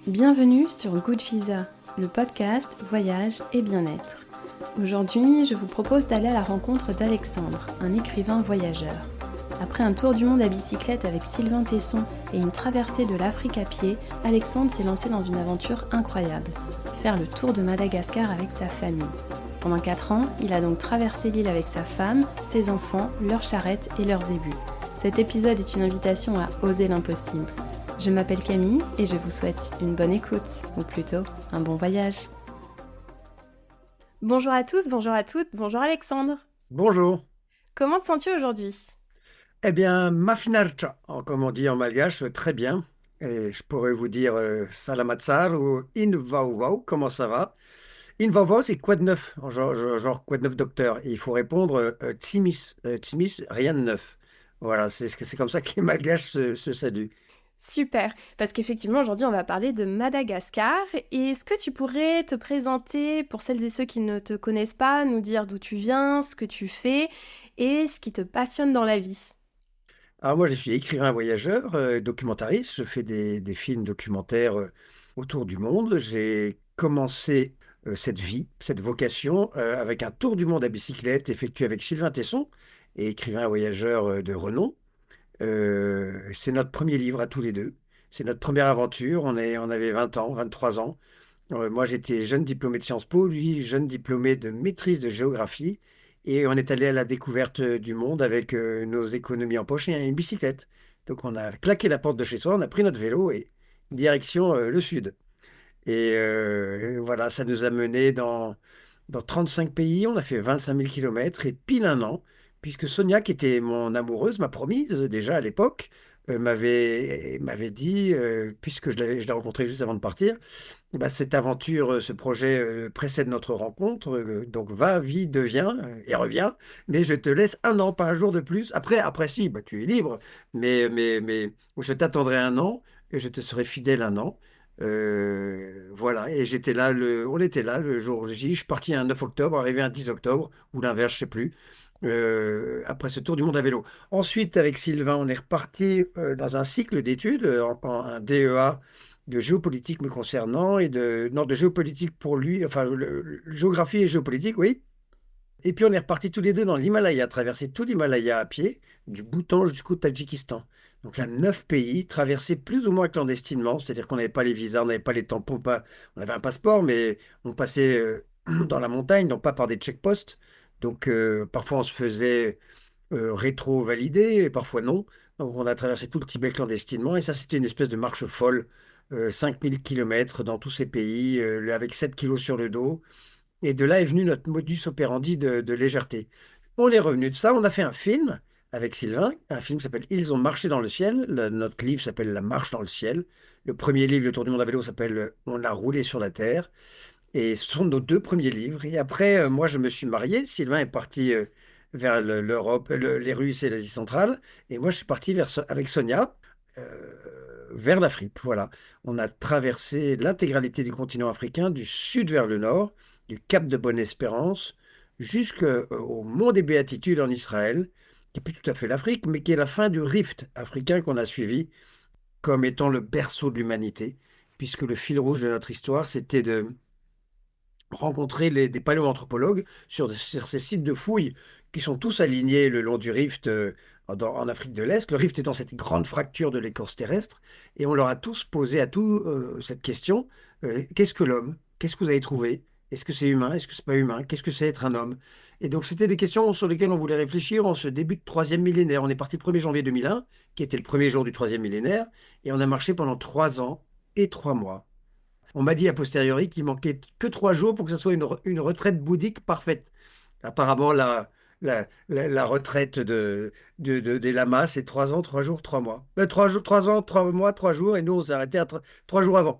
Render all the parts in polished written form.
Bienvenue sur Good Visa, le podcast voyage et bien-être. Aujourd'hui, je vous propose d'aller à la rencontre d'Alexandre, un écrivain voyageur. Après un tour du monde à bicyclette avec Sylvain Tesson et une traversée de l'Afrique à pied, Alexandre s'est lancé dans une aventure incroyable, faire le tour de Madagascar avec sa famille. Pendant 4 ans, il a donc traversé l'île avec sa femme, ses enfants, leurs charrettes et leurs zébus. Cet épisode est une invitation à oser l'impossible. Je m'appelle Camille et je vous souhaite une bonne écoute, ou plutôt un bon voyage. Bonjour à tous, bonjour à toutes, bonjour Alexandre. Bonjour. Comment te sens-tu aujourd'hui ? Eh bien, mafinarcha, comme on dit en malgache, très bien. Et je pourrais vous dire salamatsar ou invauvau, comment ça va? Invauvau, c'est quoi de neuf? Genre quoi de neuf, docteur? Et il faut répondre tsimis. Tsimis, rien de neuf. Voilà, c'est comme ça que les malgaches se saluent. Super, parce qu'effectivement aujourd'hui on va parler de Madagascar. Et est-ce que tu pourrais te présenter pour celles et ceux qui ne te connaissent pas, nous dire d'où tu viens, ce que tu fais et ce qui te passionne dans la vie ? Alors moi, je suis écrivain voyageur, documentariste. Je fais des films documentaires autour du monde. J'ai commencé cette vie, cette vocation, avec un tour du monde à bicyclette effectué avec Sylvain Tesson, et écrivain voyageur de renom. C'est notre premier livre à tous les deux. C'est notre première aventure. On avait 20 ans, 23 ans. Moi, j'étais jeune diplômé de Sciences Po, lui, jeune diplômé de maîtrise de géographie. Et on est allé à la découverte du monde avec nos économies en poche et une bicyclette. Donc, on a claqué la porte de chez soi, on a pris notre vélo et direction le sud. Et voilà, ça nous a menés dans 35 pays. On a fait 25 000 kilomètres et pile un an, puisque Sonia, qui était mon amoureuse, ma promise déjà à l'époque, m'avait dit, puisque je l'ai rencontrée juste avant de partir, bah, cette aventure, ce projet précède notre rencontre, donc va, vis, deviens et reviens, mais je te laisse un an, pas un jour de plus. Après si, bah, tu es libre, mais je t'attendrai un an et je te serai fidèle un an. Voilà, et on était là le jour J. Je suis parti un 9 octobre, arrivé un 10 octobre, ou l'inverse, je sais plus, après ce tour du monde à vélo. Ensuite, avec Sylvain, on est reparti dans un cycle d'études, un DEA de géopolitique me concernant et non, de géopolitique pour lui, enfin, géographie et géopolitique, oui. Et puis on est repartis tous les deux dans l'Himalaya, traverser tout l'Himalaya à pied, du Bhoutan jusqu'au Tadjikistan. Donc là, 9 pays, traversés plus ou moins clandestinement, c'est-à-dire qu'on n'avait pas les visas, on n'avait pas les tampons, on avait un passeport, mais on passait dans la montagne, donc pas par des checkposts. Donc parfois on se faisait rétro-valider, et parfois non. Donc on a traversé tout le Tibet clandestinement, et ça c'était une espèce de marche folle, 5000 kilomètres dans tous ces pays, avec 7 kilos sur le dos. Et de là est venu notre modus operandi de légèreté. On est revenu de ça, on a fait un film avec Sylvain, un film qui s'appelle Ils ont marché dans le ciel. Notre livre s'appelle La marche dans le ciel. Le premier livre, Le Tour du monde à vélo, s'appelle On a roulé sur la terre. Et ce sont nos deux premiers livres. Et après, moi, je me suis marié. Sylvain est parti vers l'Europe, les Russes et l'Asie centrale. Et moi, je suis parti avec Sonia vers l'Afrique. Voilà. On a traversé l'intégralité du continent africain, du sud vers le nord, du Cap de Bonne-Espérance, jusqu'au mont des Béatitudes en Israël, qui n'est plus tout à fait l'Afrique, mais qui est la fin du rift africain qu'on a suivi comme étant le berceau de l'humanité, puisque le fil rouge de notre histoire, c'était de rencontrer des paléoanthropologues sur ces sites de fouilles qui sont tous alignés le long du rift en Afrique de l'Est. Le rift étant cette grande fracture de l'écorce terrestre. Et on leur a tous posé à tous cette question, qu'est-ce que l'homme? Qu'est-ce que vous avez trouvé? Est-ce que c'est humain? Est-ce que c'est pas humain? Qu'est-ce que c'est être un homme? Et donc, c'était des questions sur lesquelles on voulait réfléchir en ce début de troisième millénaire. On est parti le 1er janvier 2001, qui était le premier jour du troisième millénaire, et on a marché pendant 3 ans et 3 mois. On m'a dit a posteriori qu'il manquait que 3 jours pour que ce soit une retraite bouddhique parfaite. Apparemment, la retraite des lamas, c'est 3 ans, 3 jours, 3 mois. 3 jours, 3 ans, 3 mois, 3 jours, et nous, on s'est arrêté à 3 jours avant.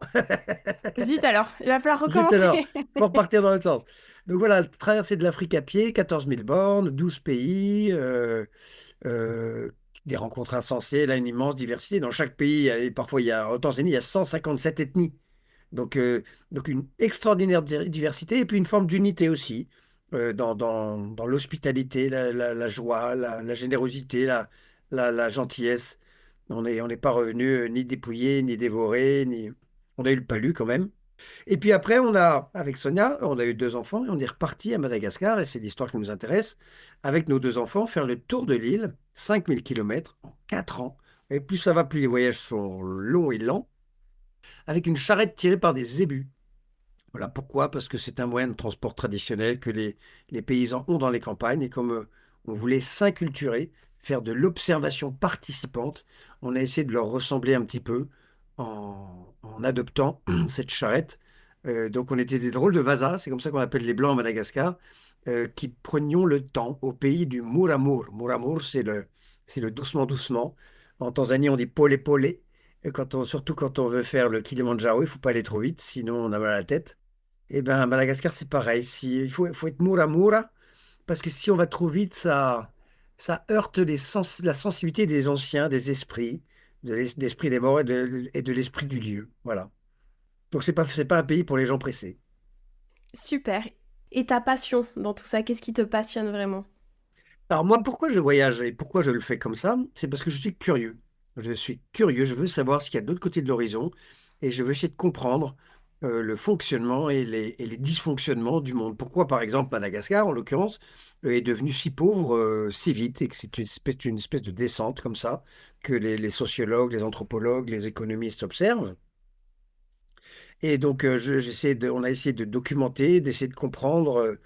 Zut alors, il va falloir Zut alors, recommencer. pour repartir dans l'autre sens. Donc voilà, traversée de l'Afrique à pied, 14 000 bornes, 12 pays, euh, des rencontres insensées, là, une immense diversité. Dans chaque pays, et parfois, en Tanzanie, il y a 157 ethnies. Donc, donc une extraordinaire diversité et puis une forme d'unité aussi dans l'hospitalité, la joie, la générosité, la gentillesse. On n'est pas revenu ni dépouillé, ni dévoré, ni... On a eu le palu quand même. Et puis après, avec Sonia, on a eu deux enfants et on est reparti à Madagascar, et c'est l'histoire qui nous intéresse, avec nos deux enfants, faire le tour de l'île, 5 000 kilomètres en 4 ans. Et plus ça va, plus les voyages sont longs et lents, avec une charrette tirée par des zébus. Voilà pourquoi, parce que c'est un moyen de transport traditionnel que les paysans ont dans les campagnes. Et comme on voulait s'inculturer, faire de l'observation participante, on a essayé de leur ressembler un petit peu en adoptant cette charrette. Donc on était des drôles de vasas, c'est comme ça qu'on appelle les Blancs à Madagascar, qui prenions le temps au pays du Muramour. Muramour, c'est le doucement doucement. En Tanzanie, on dit pole pole. Et surtout quand on veut faire le Kilimandjaro, il ne faut pas aller trop vite, sinon on a mal à la tête. Eh bien, à Madagascar, c'est pareil. Il faut être Muramura, parce que si on va trop vite, ça heurte la sensibilité des anciens, des esprits, d'esprit des morts et de l'esprit du lieu. Voilà. Donc, c'est pas un pays pour les gens pressés. Super. Et ta passion dans tout ça, qu'est-ce qui te passionne vraiment? Alors moi, pourquoi je voyage et pourquoi je le fais comme ça? C'est parce que je suis curieux. Je suis curieux, je veux savoir ce qu'il y a de l'autre côté de l'horizon et je veux essayer de comprendre le fonctionnement et les dysfonctionnements du monde. Pourquoi, par exemple, Madagascar, en l'occurrence, est devenu si pauvre si vite et que c'est une espèce de descente comme ça que les sociologues, les anthropologues, les économistes observent. Et donc, on a essayé de documenter, d'essayer de comprendre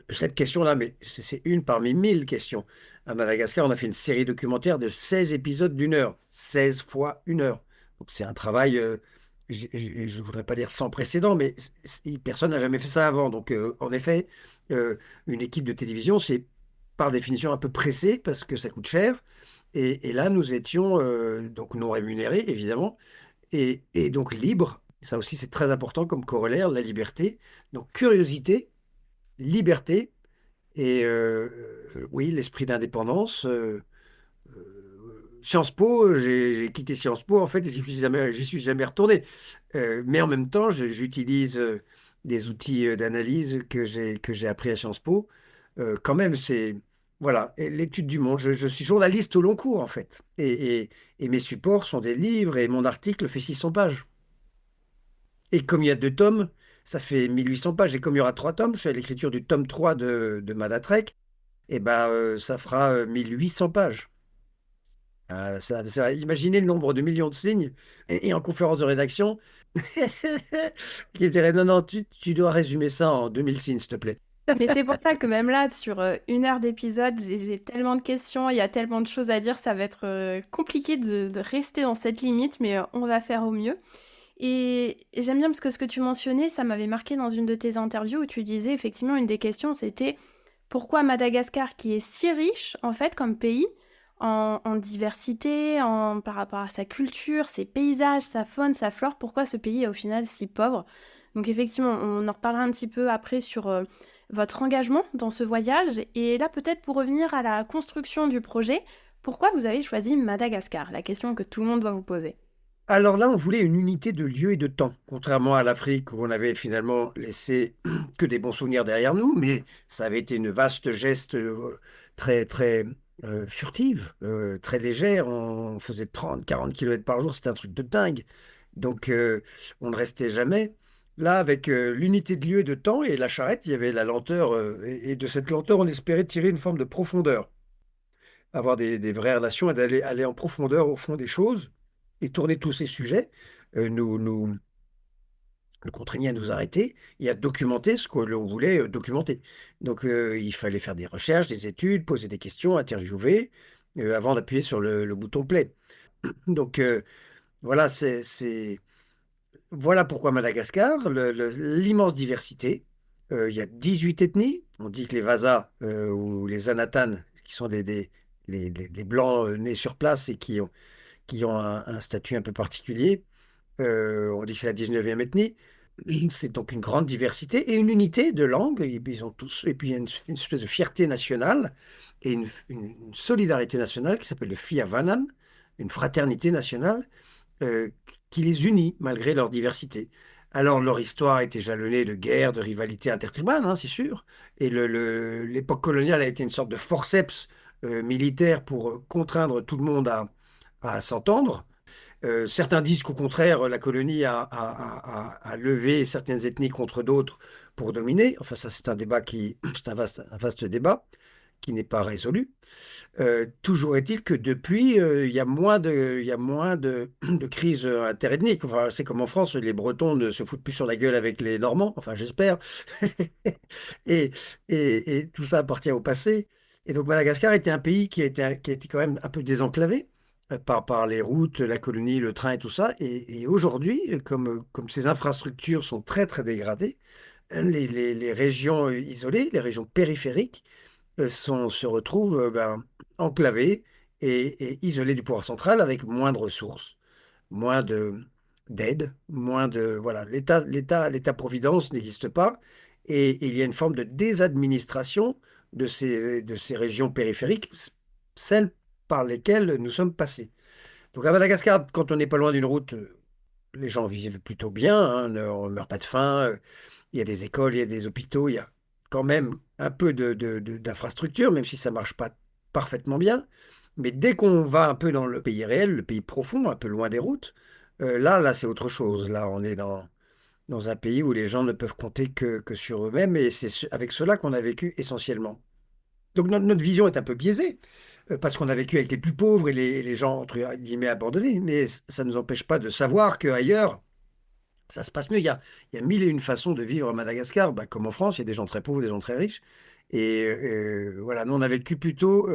cette question-là, mais c'est une parmi 1000 questions. À Madagascar, on a fait une série documentaire de 16 épisodes d'une heure, 16 fois une heure. Donc, c'est un travail, je ne voudrais pas dire sans précédent, mais personne n'a jamais fait ça avant. Donc, en effet, euh, une équipe de télévision, c'est par définition un peu pressé parce que ça coûte cher. Et là, nous étions donc non rémunérés, évidemment et donc libre. Ça aussi, c'est très important comme corollaire, la liberté. Donc curiosité, liberté et oui, l'esprit d'indépendance. Sciences Po, j'ai quitté Sciences Po en fait et j'y suis jamais retourné. Mais en même temps, j'utilise des outils d'analyse que j'ai appris à Sciences Po. Quand même, c'est voilà, et l'étude du monde. Je suis journaliste au long cours en fait. Et mes supports sont des livres et mon article fait 600 pages. Et comme il y a 2 tomes, ça fait 1800 pages. Et comme il y aura 3 tomes, je suis à l'écriture du tome 3 de Madatrek, et ben ça fera 1800 pages. Imaginez le nombre de millions de signes. Et en conférence de rédaction, qui me dirait, non, non, tu dois résumer ça en 2000 signes, s'il te plaît. Mais c'est pour ça que même là, sur 1 heure d'épisode, j'ai tellement de questions, il y a tellement de choses à dire, ça va être compliqué de rester dans cette limite, mais on va faire au mieux. Et j'aime bien parce que ce que tu mentionnais, ça m'avait marqué dans une de tes interviews où tu disais effectivement une des questions, c'était pourquoi Madagascar, qui est si riche en fait comme pays, en diversité, par rapport à sa culture, ses paysages, sa faune, sa flore, pourquoi ce pays est au final si pauvre? Donc effectivement, on en reparlera un petit peu après sur votre engagement dans ce voyage. Et là, peut-être pour revenir à la construction du projet, pourquoi vous avez choisi Madagascar? La question que tout le monde doit vous poser. Alors là, on voulait une unité de lieu et de temps, contrairement à l'Afrique où on avait finalement laissé que des bons souvenirs derrière nous, mais ça avait été une vaste geste très, très furtive, très légère. On faisait 30, 40 kilomètres par jour, c'était un truc de dingue. Donc on ne restait jamais. Là, avec l'unité de lieu et de temps et la charrette, il y avait la lenteur, et de cette lenteur, on espérait tirer une forme de profondeur, avoir des vraies relations et aller en profondeur au fond des choses et tourner tous ces sujets, nous contraignait à nous arrêter et à documenter ce que l'on voulait documenter. Donc il fallait faire des recherches, des études, poser des questions, interviewer, avant d'appuyer sur le bouton play. Donc voilà, voilà pourquoi Madagascar, l'immense diversité. Il y a 18 ethnies. On dit que les Vasas ou les Anatanes, qui sont les Blancs nés sur place et qui ont un statut un peu particulier, on dit que c'est la 19e ethnie. C'est donc une grande diversité et une unité de langue. Ils ont tous, et puis il y a une espèce de fierté nationale et une solidarité nationale qui s'appelle le Fiavanan, une fraternité nationale euh, qui les unit malgré leur diversité. Alors leur histoire a été jalonnée de guerres, de rivalités intertribales, hein, c'est sûr. Et l'époque coloniale a été une sorte de forceps militaire pour contraindre tout le monde à s'entendre. Certains disent qu'au contraire, la colonie a levé certaines ethnies contre d'autres pour dominer. Enfin, ça, c'est un débat c'est un vaste débat qui n'est pas résolu. Toujours est-il que depuis, il y a moins de crises interethniques. Enfin, c'est comme en France, les Bretons ne se foutent plus sur la gueule avec les Normands, enfin j'espère. Et, et tout ça appartient au passé. Et donc Madagascar était un pays qui a été quand même un peu désenclavé par les routes, la colonie, le train et tout ça. Et aujourd'hui, comme ces infrastructures sont très très dégradées, les régions isolées, les régions périphériques, se retrouvent enclavés et isolés du pouvoir central avec moins de ressources, moins d'aide, moins de... Voilà, l'État-providence n'existe pas et il y a une forme de désadministration de ces régions périphériques, celles par lesquelles nous sommes passés. Donc à Madagascar, quand on n'est pas loin d'une route, les gens vivent plutôt bien, hein, on ne meurt pas de faim, il y a des écoles, il y a des hôpitaux, il y a quand même un peu d'infrastructure, même si ça ne marche pas parfaitement bien. Mais dès qu'on va un peu dans le pays réel, le pays profond, un peu loin des routes, là, c'est autre chose. Là, on est dans un pays où les gens ne peuvent compter que sur eux-mêmes et c'est avec cela qu'on a vécu essentiellement. Donc notre vision est un peu biaisée parce qu'on a vécu avec les plus pauvres et les gens, entre guillemets, abandonnés. Mais ça ne nous empêche pas de savoir qu'ailleurs, ça se passe mieux. Il y a mille et une façons de vivre à Madagascar, bah, comme en France, il y a des gens très pauvres, des gens très riches. Et voilà, nous, on a vécu plutôt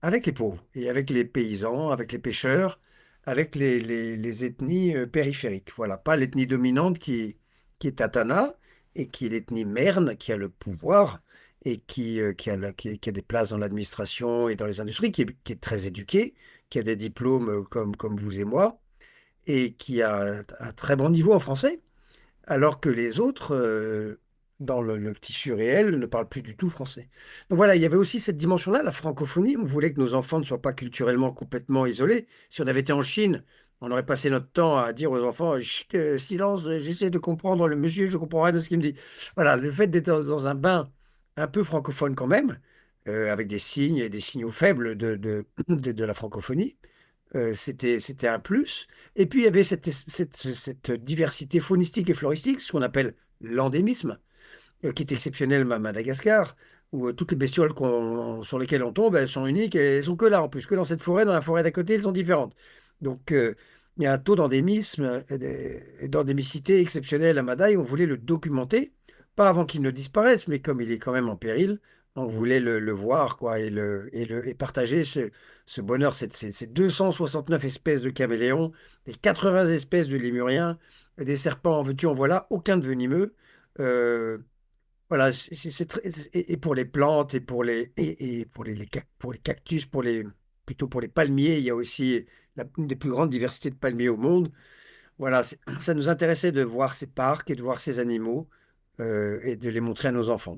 avec les pauvres et avec les paysans, avec les pêcheurs, avec les ethnies périphériques. Voilà, pas l'ethnie dominante qui est Tatana et qui est l'ethnie Merne, qui a le pouvoir et qui a des places dans l'administration et dans les industries, qui est très éduquée, qui a des diplômes comme vous et moi et qui a un très bon niveau en français, alors que les autres, dans le tissu réel, ne parlent plus du tout français. Donc voilà, il y avait aussi cette dimension-là, la francophonie. On voulait que nos enfants ne soient pas culturellement complètement isolés. Si on avait été en Chine, on aurait passé notre temps à dire aux enfants, chut, silence, j'essaie de comprendre le monsieur, je comprends rien de ce qu'il me dit. Voilà, le fait d'être dans un bain un peu francophone quand même, avec des signes et des signaux faibles de la francophonie, c'était un plus. Et puis, il y avait cette diversité faunistique et floristique, ce qu'on appelle l'endémisme, qui est exceptionnel à Madagascar, où toutes les bestioles sur lesquelles on tombe, elles sont uniques et elles sont que là, en plus, que dans cette forêt, dans la forêt d'à côté, elles sont différentes. Donc, il y a un taux d'endémisme et d'endémicité exceptionnel à Madaï. On voulait le documenter, pas avant qu'il ne disparaisse, mais comme il est quand même en péril, on voulait le voir quoi, et partager ce bonheur, ces 269 espèces de caméléons, les 80 espèces de lémuriens, des serpents en veux-tu, en voilà, aucun de venimeux. Euh, voilà, et pour les plantes et pour pour les cactus, plutôt pour les palmiers, il y a aussi une des plus grandes diversités de palmiers au monde. Voilà, ça nous intéressait de voir ces parcs et de voir ces animaux et de les montrer à nos enfants.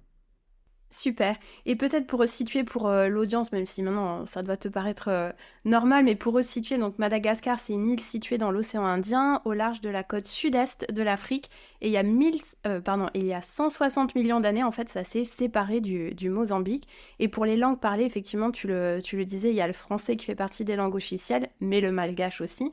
Super. Et peut-être pour resituer pour l'audience, même si maintenant ça doit te paraître normal, mais pour resituer, donc Madagascar, c'est une île située dans l'océan Indien, au large de la côte sud-est de l'Afrique, et il y a 160 millions d'années, en fait, ça s'est séparé du Mozambique. Et pour les langues parlées, effectivement, tu le disais, il y a le français qui fait partie des langues officielles, mais le malgache aussi.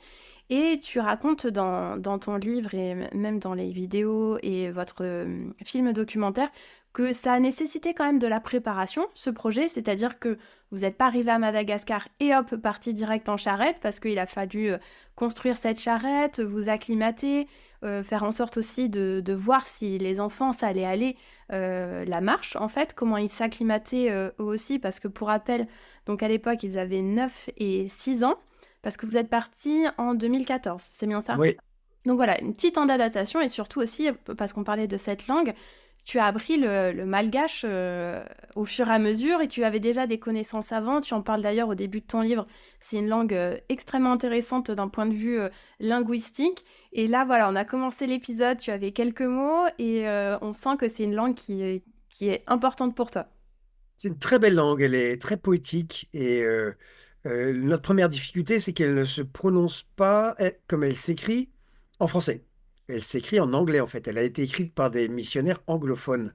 Et tu racontes dans ton livre et même dans les vidéos et votre film documentaire que ça a nécessité quand même de la préparation, ce projet, c'est-à-dire que vous n'êtes pas arrivé à Madagascar et hop, parti direct en charrette, parce qu'il a fallu construire cette charrette, vous acclimater, faire en sorte aussi de voir si les enfants, ça allait aller, la marche en fait, comment ils s'acclimataient eux aussi, parce que pour rappel, donc à l'époque, ils avaient 9 et 6 ans, parce que vous êtes parti en 2014, c'est bien ça? Oui, Donc voilà, une petite temps d'adaptation et surtout aussi, parce qu'on parlait de cette langue, tu as appris le malgache au fur et à mesure et tu avais déjà des connaissances avant. Tu en parles d'ailleurs au début de ton livre. C'est une langue extrêmement intéressante d'un point de vue linguistique. Et là, voilà, on a commencé l'épisode, tu avais quelques mots et on sent que c'est une langue qui est importante pour toi. c'est une très belle langue, elle est très poétique et notre première difficulté, c'est qu'elle ne se prononce pas comme elle s'écrit en français. Elle s'écrit en anglais en fait. Elle a été écrite par des missionnaires anglophones.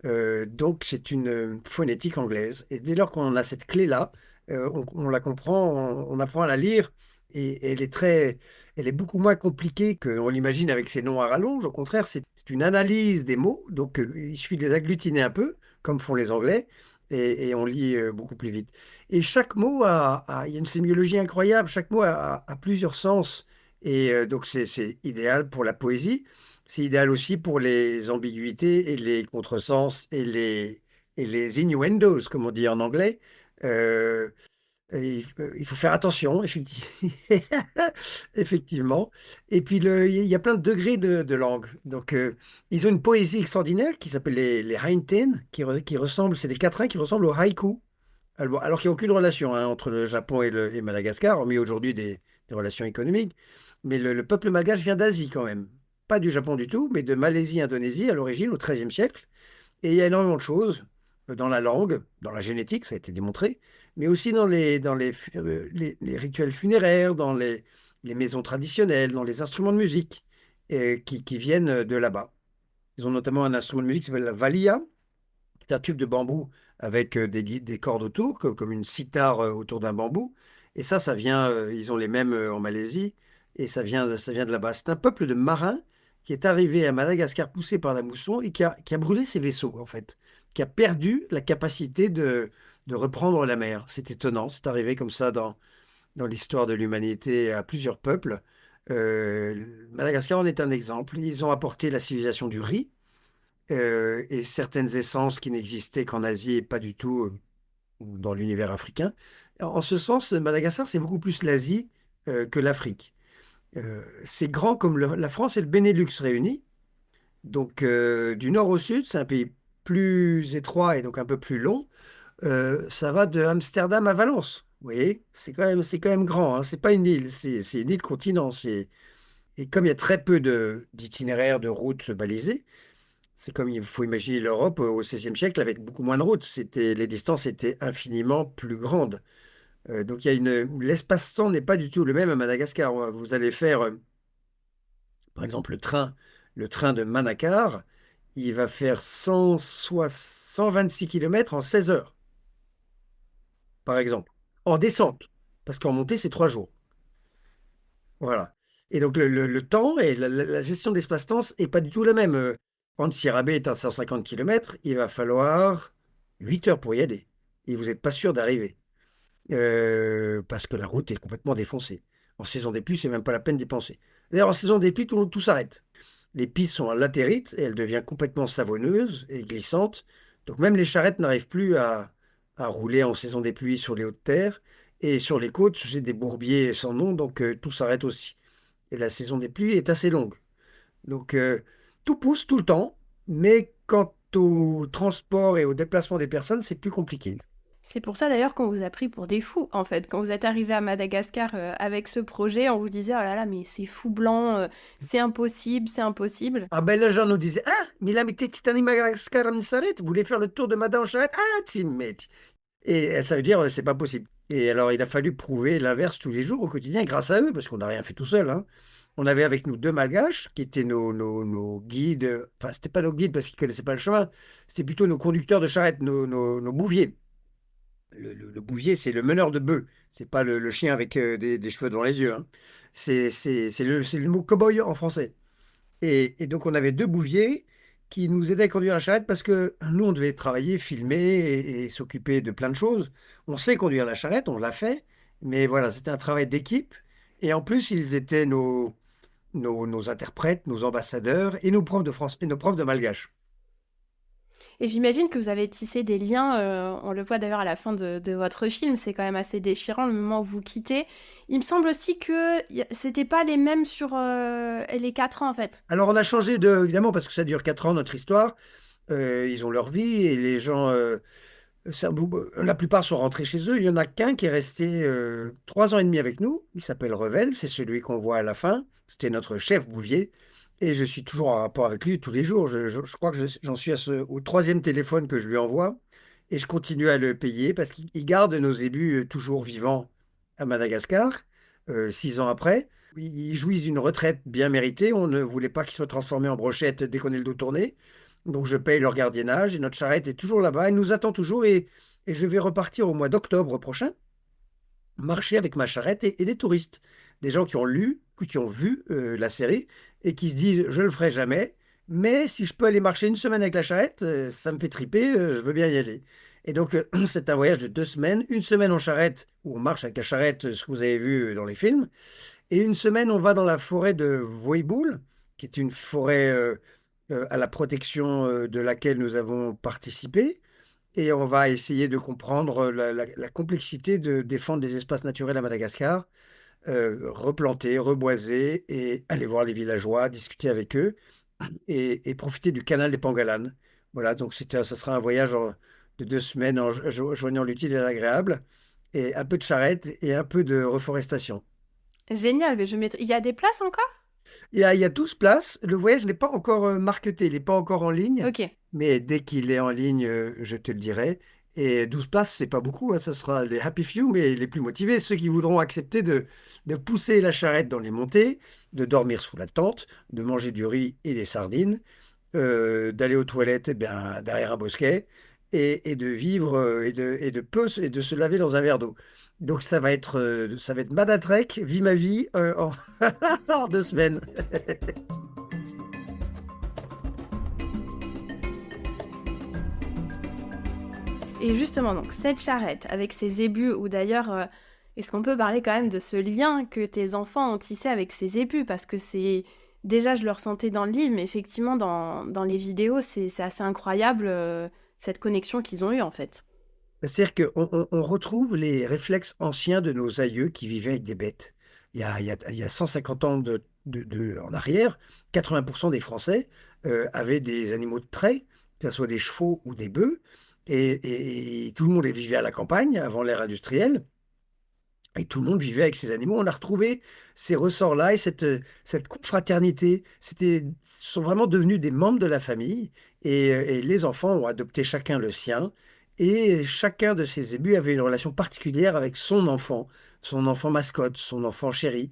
Donc c'est une phonétique anglaise. Et dès lors qu'on a cette clé-là, on la comprend, on apprend à la lire Et elle est beaucoup moins compliquée qu'on l'imagine avec ces noms à rallonge. Au contraire, c'est une analyse des mots. Donc, il suffit de les agglutiner un peu, comme font les Anglais, et on lit beaucoup plus vite. Et chaque mot il y a une sémiologie incroyable. Chaque mot a plusieurs sens. Et donc, c'est idéal pour la poésie. C'est idéal aussi pour les ambiguïtés et les contresens et les innuendos, comme on dit en anglais. Euh, et il faut faire attention, effectivement. Et puis, il y a plein de degrés de langue. Donc, ils ont une poésie extraordinaire qui s'appelle les Heinten, qui ressemble, c'est des quatrains qui ressemblent au haïku. Alors qu'il n'y a aucune relation hein, entre le Japon et Madagascar, hormis aujourd'hui des relations économiques. Mais le peuple malgache vient d'Asie quand même. Pas du Japon du tout, mais de Malaisie, Indonésie, à l'origine, au XIIIe siècle. Et il y a énormément de choses dans la langue, dans la génétique, ça a été démontré, mais aussi les rituels funéraires, dans les maisons traditionnelles, dans les instruments de musique qui viennent de là-bas. Ils ont notamment un instrument de musique qui s'appelle la valia, c'est un tube de bambou avec des cordes autour, comme une cithare autour d'un bambou. Et ça vient, ils ont les mêmes en Malaisie, et ça vient de là-bas. C'est un peuple de marins qui est arrivé à Madagascar poussé par la mousson et qui a brûlé ses vaisseaux, en fait, qui a perdu la capacité de reprendre la mer. C'est étonnant, c'est arrivé comme ça dans l'histoire de l'humanité à plusieurs peuples. Madagascar en est un exemple. Ils ont apporté la civilisation du riz et certaines essences qui n'existaient qu'en Asie et pas du tout dans l'univers africain. En ce sens, Madagascar, c'est beaucoup plus l'Asie que l'Afrique. C'est grand comme la France et le Benelux réunis. Donc, du nord au sud, c'est un pays plus étroit et donc un peu plus long. Ça va de Amsterdam à Valence. Vous voyez, c'est quand même grand. Hein. C'est pas une île, c'est une île-continent. Et comme il y a très peu d'itinéraires, de routes balisées, c'est comme il faut imaginer l'Europe au XVIe siècle avec beaucoup moins de routes. Les distances étaient infiniment plus grandes. Donc l'espace-temps n'est pas du tout le même à Madagascar. Vous allez faire, par exemple, le train de Manakar, il va faire 126 km en 16 heures, par exemple, en descente, parce qu'en montée, c'est 3 jours. Voilà. Et donc le temps et la gestion de l'espace-temps n'est pas du tout la même. Quand Sierra Bay est à 150 km, il va falloir 8 heures pour y aller. Et vous n'êtes pas sûr d'arriver. Parce que la route est complètement défoncée. En saison des pluies, c'est même pas la peine d'y penser. D'ailleurs, en saison des pluies, tout s'arrête. Les pistes sont en latérite et elle devient complètement savonneuse et glissante. Donc même les charrettes n'arrivent plus à rouler en saison des pluies sur les hautes terres. Et sur les côtes, c'est des bourbiers sans nom, donc tout s'arrête aussi. Et la saison des pluies est assez longue. Donc tout pousse tout le temps, mais quant au transport et au déplacement des personnes, c'est plus compliqué. C'est pour ça d'ailleurs qu'on vous a pris pour des fous, en fait. Quand vous êtes arrivé à Madagascar avec ce projet, on vous disait, oh là là, mais c'est fou blanc, c'est impossible, c'est impossible. Ah ben les gens nous disaient, ah, mais là, mais t'es Titanic Madagascar en charrette, vous voulez faire le tour de Madame en charrette? Ah, Timmet. Et ça veut dire, c'est pas possible. Et alors, il a fallu prouver l'inverse tous les jours au quotidien grâce à eux, parce qu'on n'a rien fait tout seul. Hein. On avait avec nous 2 Malgaches qui étaient nos guides. Enfin, c'était pas nos guides parce qu'ils connaissaient pas le chemin. C'était plutôt nos conducteurs de charrette, nos bouviers. Le bouvier, c'est le meneur de bœufs. C'est pas le chien avec des cheveux devant les yeux. Hein. C'est le mot cow-boy en français. Et donc, on avait 2 bouviers qui nous aidaient à conduire la charrette parce que nous, on devait travailler, filmer et s'occuper de plein de choses. On sait conduire la charrette, on l'a fait, mais voilà, c'était un travail d'équipe. Et en plus, ils étaient nos interprètes, nos ambassadeurs et nos profs de France et nos profs de malgache. Et j'imagine que vous avez tissé des liens, on le voit d'ailleurs à la fin de votre film, c'est quand même assez déchirant le moment où vous quittez. Il me semble aussi que c'était pas les mêmes sur les 4 ans en fait. Alors, on a changé évidemment, parce que ça dure 4 ans, notre histoire. Ils ont leur vie et les gens. La plupart sont rentrés chez eux. Il y en a qu'un qui est resté 3 ans et demi avec nous. Il s'appelle Revel. C'est celui qu'on voit à la fin. C'était notre chef bouvier. Et je suis toujours en rapport avec lui tous les jours. Je crois que j'en suis au troisième téléphone que je lui envoie. Et je continue à le payer parce qu'il garde nos zébus toujours vivants à Madagascar, 6 ans après. Ils jouissent d'une retraite bien méritée. On ne voulait pas qu'ils soient transformés en brochettes dès qu'on est le dos tourné. Donc je paye leur gardiennage et notre charrette est toujours là-bas. Elle nous attend toujours et je vais repartir au mois d'octobre prochain. marcher avec ma charrette et des touristes, des gens qui ont lu, qui ont vu la série et qui se disent je le ferai jamais, mais si je peux aller marcher une semaine avec la charrette, ça me fait triper, je veux bien y aller. Et donc c'est un voyage de 2 semaines, une semaine en charrette où on marche avec la charrette, ce que vous avez vu dans les films, et une semaine on va dans la forêt de Voïboul, qui est une forêt à la protection de laquelle nous avons participé. Et on va essayer de comprendre la complexité de défendre les espaces naturels à Madagascar, replanter, reboiser et aller voir les villageois, discuter avec eux et profiter du canal des Pangalan. Voilà, donc ça sera un voyage de 2 semaines en joignant l'utile et l'agréable, et un peu de charrette et un peu de reforestation. Génial, mais il y a des places encore? Il y a 12 places. Le voyage n'est pas encore marketé, il n'est pas encore en ligne, Ok. mais dès qu'il est en ligne, je te le dirai. Et 12 places, c'est pas beaucoup, hein, ça sera les happy few, mais les plus motivés, ceux qui voudront accepter de pousser la charrette dans les montées, de dormir sous la tente, de manger du riz et des sardines, d'aller aux toilettes eh bien, derrière un bosquet, et de vivre et de se laver dans un verre d'eau. Donc ça va être Madatrek, vie ma vie en 2 semaines. Et justement, donc, cette charrette avec ses zébus, ou d'ailleurs, est-ce qu'on peut parler quand même de ce lien que tes enfants ont tissé avec ces zébus? Parce que c'est... Déjà, je le ressentais dans le livre, mais effectivement, dans les vidéos, c'est assez incroyable, cette connexion qu'ils ont eue, en fait. C'est-à-dire qu'on retrouve les réflexes anciens de nos aïeux qui vivaient avec des bêtes. Il y a 150 ans en arrière, 80% des Français avaient des animaux de trait, que ce soit des chevaux ou des bœufs, et tout le monde vivait à la campagne avant l'ère industrielle. Et tout le monde vivait avec ces animaux. On a retrouvé ces ressorts-là et cette confraternité. Ce sont vraiment devenus des membres de la famille. Et les enfants ont adopté chacun le sien. Et chacun de ces zébus avait une relation particulière avec son enfant mascotte, son enfant chéri.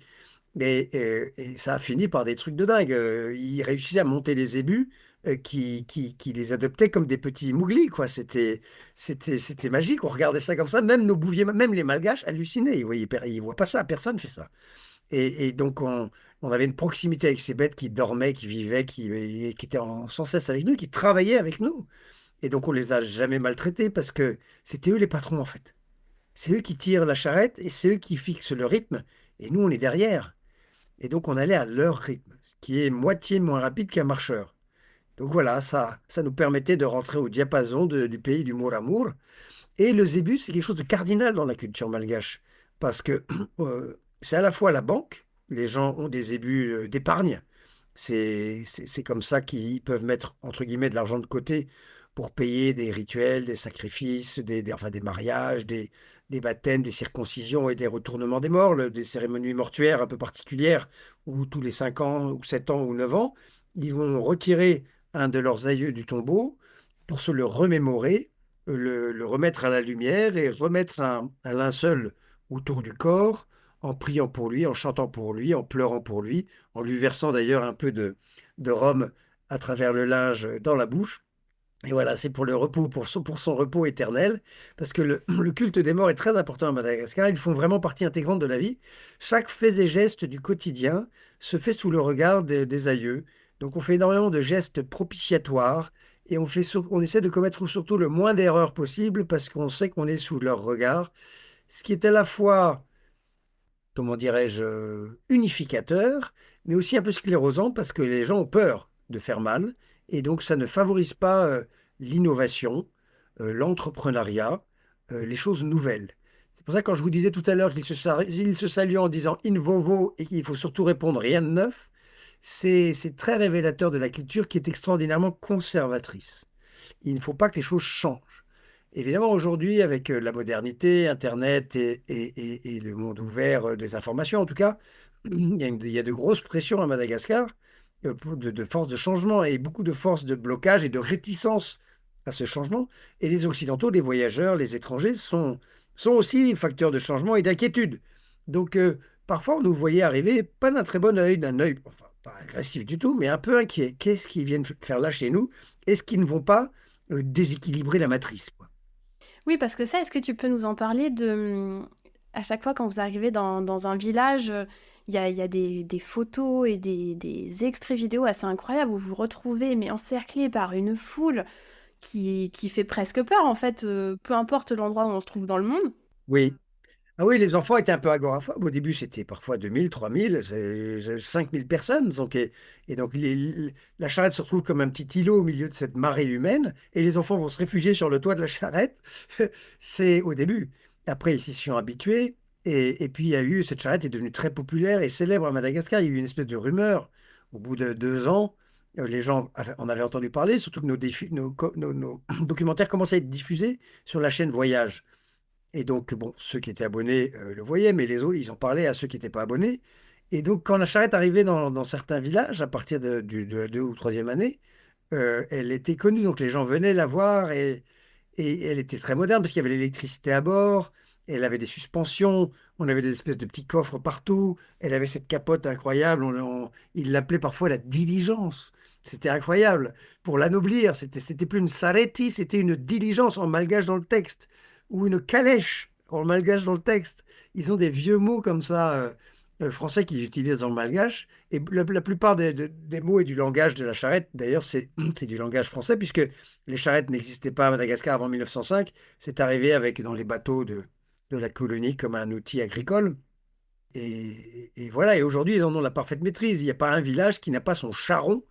Et ça a fini par des trucs de dingue. Ils réussissaient à monter les zébus qui les adoptaient comme des petits mouglis, quoi. C'était magique. On regardait ça comme ça. Même nos bouviers, même les Malgaches hallucinaient. Ils voient pas ça. Personne fait ça. Et donc, on avait une proximité avec ces bêtes qui dormaient, qui vivaient, qui étaient sans cesse avec nous, qui travaillaient avec nous. Et donc, on les a jamais maltraités parce que c'était eux les patrons, en fait. C'est eux qui tirent la charrette et c'est eux qui fixent le rythme. Et nous, on est derrière. Et donc, on allait à leur rythme, ce qui est moitié moins rapide qu'un marcheur. Donc voilà, ça nous permettait de rentrer au diapason du pays du Mouramour. Et le zébu, c'est quelque chose de cardinal dans la culture malgache, parce que c'est à la fois la banque, les gens ont des zébus d'épargne, c'est comme ça qu'ils peuvent mettre, entre guillemets, de l'argent de côté pour payer des rituels, des sacrifices, enfin, des mariages, des baptêmes, des circoncisions et des retournements des morts, des cérémonies mortuaires un peu particulières, où tous les 5 ans, ou 7 ans, ou 9 ans, ils vont retirer un de leurs aïeux du tombeau pour se le remémorer, le remettre à la lumière et remettre un linceul autour du corps en priant pour lui, en chantant pour lui, en pleurant pour lui, en lui versant d'ailleurs un peu de rhum à travers le linge dans la bouche. Et voilà, c'est pour le repos, pour son repos éternel, parce que le culte des morts est très important à Madagascar. Ils font vraiment partie intégrante de la vie. Chaque fait et geste du quotidien se fait sous le regard des aïeux. Donc on fait énormément de gestes propitiatoires et on essaie de commettre surtout le moins d'erreurs possible parce qu'on sait qu'on est sous leur regard, ce qui est à la fois, comment dirais-je, unificateur, mais aussi un peu sclérosant parce que les gens ont peur de faire mal et donc ça ne favorise pas l'innovation, l'entrepreneuriat, les choses nouvelles. C'est pour ça que quand je vous disais tout à l'heure qu'il se salue en disant in vovo et qu'il faut surtout répondre rien de neuf, c'est très révélateur de la culture qui est extraordinairement conservatrice. Il ne faut pas que les choses changent. Évidemment, aujourd'hui, avec la modernité, Internet et le monde ouvert des informations, en tout cas, il y a de grosses pressions à Madagascar de force de changement et beaucoup de force de blocage et de réticence à ce changement. Et les Occidentaux, les voyageurs, les étrangers sont aussi facteurs de changement et d'inquiétude. Donc, parfois, on nous voyait arriver pas d'un très bon œil, d'un œil, enfin, pas agressif du tout, mais un peu inquiet. Qu'est-ce qu'ils viennent faire là chez nous? Est-ce qu'ils ne vont pas déséquilibrer la matrice, quoi. Oui, parce que ça, est-ce que tu peux nous en parler À chaque fois quand vous arrivez dans un village, il y a des photos et des extraits vidéo assez incroyables où vous vous retrouvez mais encerclé par une foule qui fait presque peur en fait, peu importe l'endroit où on se trouve dans le monde. Oui. Ah oui, les enfants étaient un peu agoraphobes. Au début, c'était parfois 2000, 3000, 5000 personnes. Donc, et donc, la charrette se retrouve comme un petit îlot au milieu de cette marée humaine. Et les enfants vont se réfugier sur le toit de la charrette. C'est au début. Après, ils s'y sont habitués. Et puis, il y a eu, cette charrette est devenue très populaire et célèbre à Madagascar. Il y a eu une espèce de rumeur. Au bout de 2 ans, les gens en avaient entendu parler, surtout que nos documentaires commençaient à être diffusés sur la chaîne Voyage. Et donc, bon, ceux qui étaient abonnés le voyaient, mais les autres, ils ont parlé à ceux qui n'étaient pas abonnés. Et donc, quand la charrette arrivait dans certains villages, à partir de la 2 ou 3e année, elle était connue. Donc, les gens venaient la voir et elle était très moderne parce qu'il y avait l'électricité à bord, elle avait des suspensions, on avait des espèces de petits coffres partout, elle avait cette capote incroyable, ils l'appelaient parfois la diligence. C'était incroyable. Pour l'anoblir, c'était plus une saretti, c'était une diligence en malgache dans le texte, ou une calèche en malgache dans le texte. Ils ont des vieux mots comme ça, français qu'ils utilisent dans le malgache. Et la plupart des mots et du langage de la charrette, d'ailleurs, c'est du langage français, puisque les charrettes n'existaient pas à Madagascar avant 1905. C'est arrivé dans les bateaux de la colonie comme un outil agricole. Et voilà, et aujourd'hui, ils en ont la parfaite maîtrise. Il n'y a pas un village qui n'a pas son charron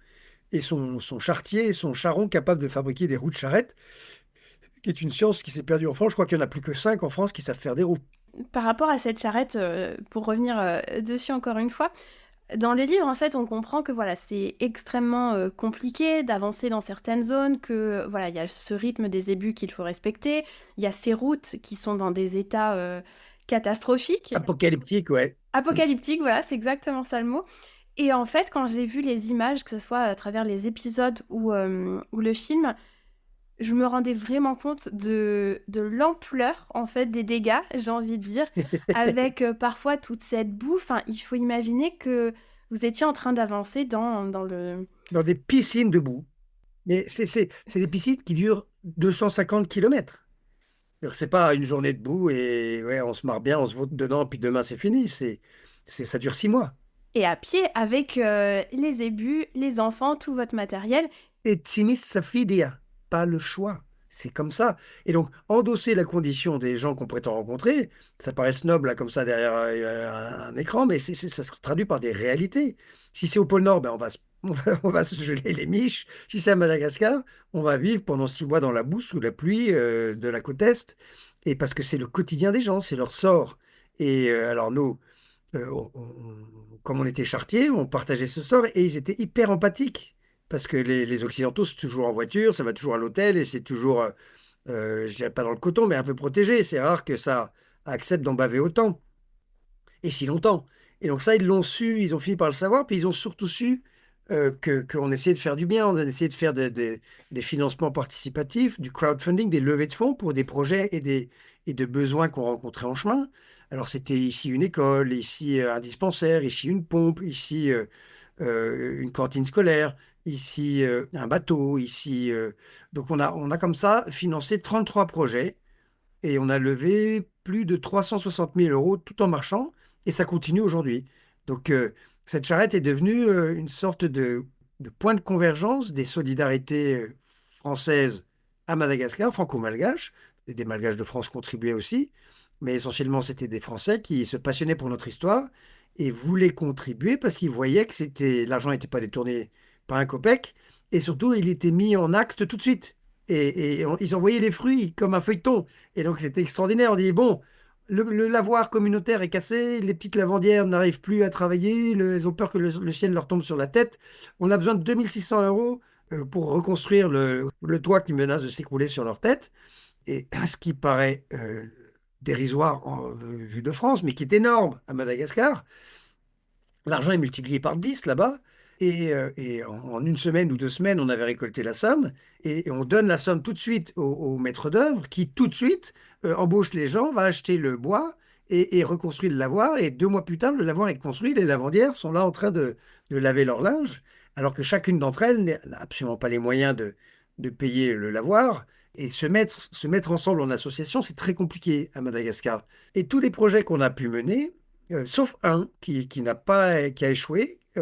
et son charretier et son charron capable de fabriquer des roues de charrette, qui est une science qui s'est perdue en France. Je crois qu'il n'y en a plus que 5 en France qui savent faire des roues. Par rapport à cette charrette, pour revenir dessus encore une fois, dans le livre, en fait, on comprend que voilà, c'est extrêmement compliqué d'avancer dans certaines zones, que voilà, il y a ce rythme des ébus qu'il faut respecter, il y a ces routes qui sont dans des états catastrophiques, Apocalyptique, ouais. apocalyptiques, voilà, c'est exactement ça le mot. Et en fait, quand j'ai vu les images, que ce soit à travers les épisodes ou le film, je me rendais vraiment compte de l'ampleur en fait des dégâts, j'ai envie de dire, avec parfois toute cette boue. Enfin, il faut imaginer que vous étiez en train d'avancer dans le... Dans des piscines de boue. Mais c'est des piscines qui durent 250 kilomètres. C'est pas une journée de boue et ouais, on se marre bien, on se vote dedans, puis demain c'est fini. Ça dure 6 mois. Et à pied avec les ébus, les enfants, tout votre matériel. Et Tsimis Safidia, pas le choix. C'est comme ça. Et donc, endosser la condition des gens qu'on prétend rencontrer, ça paraît snob là, comme ça derrière un écran, mais ça se traduit par des réalités. Si c'est au pôle Nord, ben on va se geler les miches. Si c'est à Madagascar, on va vivre pendant 6 mois dans la boue, sous la pluie de la côte Est. Et parce que c'est le quotidien des gens, c'est leur sort. Et alors, nous, comme on était chartiers, on partageait ce sort et ils étaient hyper empathiques. Parce que les Occidentaux, c'est toujours en voiture, ça va toujours à l'hôtel et c'est toujours, je dirais pas dans le coton, mais un peu protégé. C'est rare que ça accepte d'en baver autant et si longtemps. Et donc ça, ils l'ont su, ils ont fini par le savoir, puis ils ont surtout su qu'on essayait de faire du bien, on a essayé de faire des financements participatifs, du crowdfunding, des levées de fonds pour des projets et de besoins qu'on rencontrait en chemin. Alors c'était ici une école, ici un dispensaire, ici une pompe, ici une cantine scolaire, ici un bateau, ici... donc on a comme ça financé 33 projets et on a levé plus de 360 000 euros tout en marchant, et ça continue aujourd'hui. Donc, cette charrette est devenue une sorte de point de convergence des solidarités françaises à Madagascar, franco-malgaches, et des Malgaches de France contribuaient aussi, mais essentiellement, c'était des Français qui se passionnaient pour notre histoire et voulaient contribuer parce qu'ils voyaient que l'argent n'était pas détourné par un copec, et surtout, il était mis en acte tout de suite. Ils envoyaient les fruits comme un feuilleton. Et donc, c'était extraordinaire. On dit, bon, le lavoir communautaire est cassé, les petites lavandières n'arrivent plus à travailler, elles ont peur que le ciel leur tombe sur la tête. On a besoin de 2600 euros pour reconstruire le toit qui menace de s'écrouler sur leur tête. Et ce qui paraît dérisoire vu de France, mais qui est énorme à Madagascar. L'argent est multiplié par 10 là-bas. Et en une semaine ou 2 semaines, on avait récolté la somme. Et on donne la somme tout de suite au maître d'œuvre qui, tout de suite, embauche les gens, va acheter le bois et reconstruit le lavoir. Et 2 mois plus tard, le lavoir est construit. Les lavandières sont là en train de laver leur linge, alors que chacune d'entre elles n'a absolument pas les moyens de payer le lavoir. Et se mettre ensemble en association, c'est très compliqué à Madagascar. Et tous les projets qu'on a pu mener, sauf un qui n'a pas, qui a échoué, on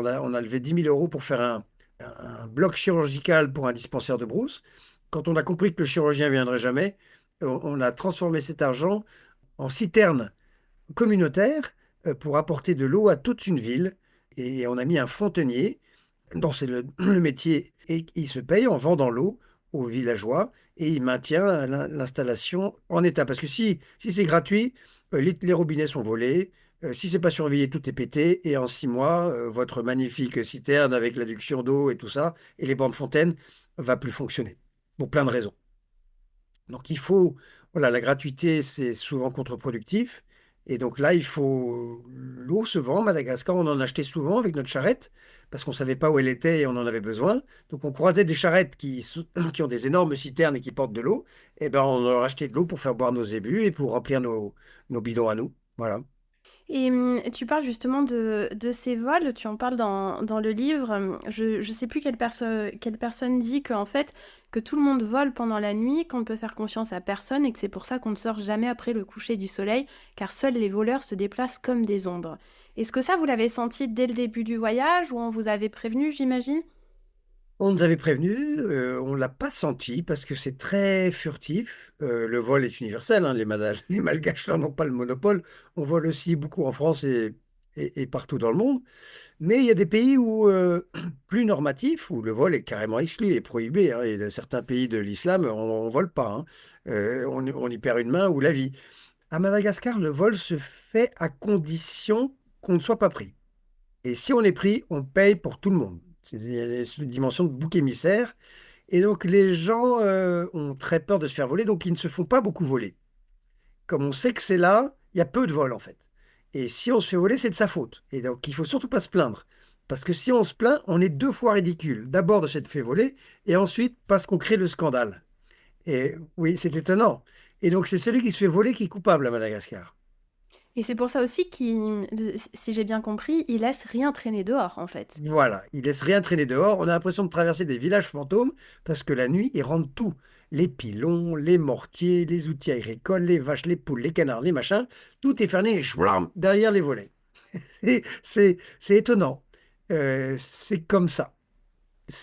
a levé 10 000 € pour faire un bloc chirurgical pour un dispensaire de brousse. Quand on a compris que le chirurgien ne viendrait jamais, on a transformé cet argent en citerne communautaire pour apporter de l'eau à toute une ville. Et on a mis un fontainier dont c'est le métier, et il se paye en vendant l'eau aux villageois et il maintient l'installation en état. Parce que si c'est gratuit, les robinets sont volés, si c'est pas surveillé, tout est pété et en 6 mois, votre magnifique citerne avec l'adduction d'eau et tout ça et les bancs de fontaine va plus fonctionner pour plein de raisons. Donc il faut, voilà, la gratuité, c'est souvent contre-productif. Et donc là, il faut, l'eau se vend. À Madagascar, on en achetait souvent avec notre charrette parce qu'on ne savait pas où elle était et on en avait besoin. Donc on croisait des charrettes qui ont des énormes citernes et qui portent de l'eau. Et ben on leur achetait de l'eau pour faire boire nos ébus et pour remplir nos bidons à nous. Voilà. Et tu parles justement de ces vols, tu en parles dans le livre. Je ne sais plus quelle personne dit qu'en fait, que tout le monde vole pendant la nuit, qu'on ne peut faire confiance à personne et que c'est pour ça qu'on ne sort jamais après le coucher du soleil, car seuls les voleurs se déplacent comme des ombres. Est-ce que ça, vous l'avez senti dès le début du voyage ou on vous avait prévenu, j'imagine? On nous avait prévenu, on ne l'a pas senti parce que c'est très furtif. Le vol est universel, hein, les Malgaches n'en ont pas le monopole. On vole aussi beaucoup en France et partout dans le monde. Mais il y a des pays où, plus normatifs, où le vol est carrément exclu et prohibé, hein. Et dans certains pays de l'islam, on ne vole pas, hein. On y perd une main ou la vie. À Madagascar, le vol se fait à condition qu'on ne soit pas pris. Et si on est pris, on paye pour tout le monde. Il y a une dimension de bouc émissaire. Et donc, les gens ont très peur de se faire voler, donc ils ne se font pas beaucoup voler. Comme on sait que c'est là, il y a peu de vols, en fait. Et si on se fait voler, c'est de sa faute. Et donc, il faut surtout pas se plaindre. Parce que si on se plaint, on est deux fois ridicule. D'abord de s'être fait voler, et ensuite parce qu'on crée le scandale. Et oui, c'est étonnant. Et donc, c'est celui qui se fait voler qui est coupable à Madagascar. Et c'est pour ça aussi qu'il, si j'ai bien compris, il laisse rien traîner dehors, en fait. Voilà, ils laissent rien traîner dehors. On a l'impression de traverser des villages fantômes parce que la nuit, ils rendent tout. Les pilons, les mortiers, les outils agricoles, les vaches, les poules, les canards, les machins. Tout est fermé chouam, derrière les volets. Et c'est étonnant. C'est comme ça.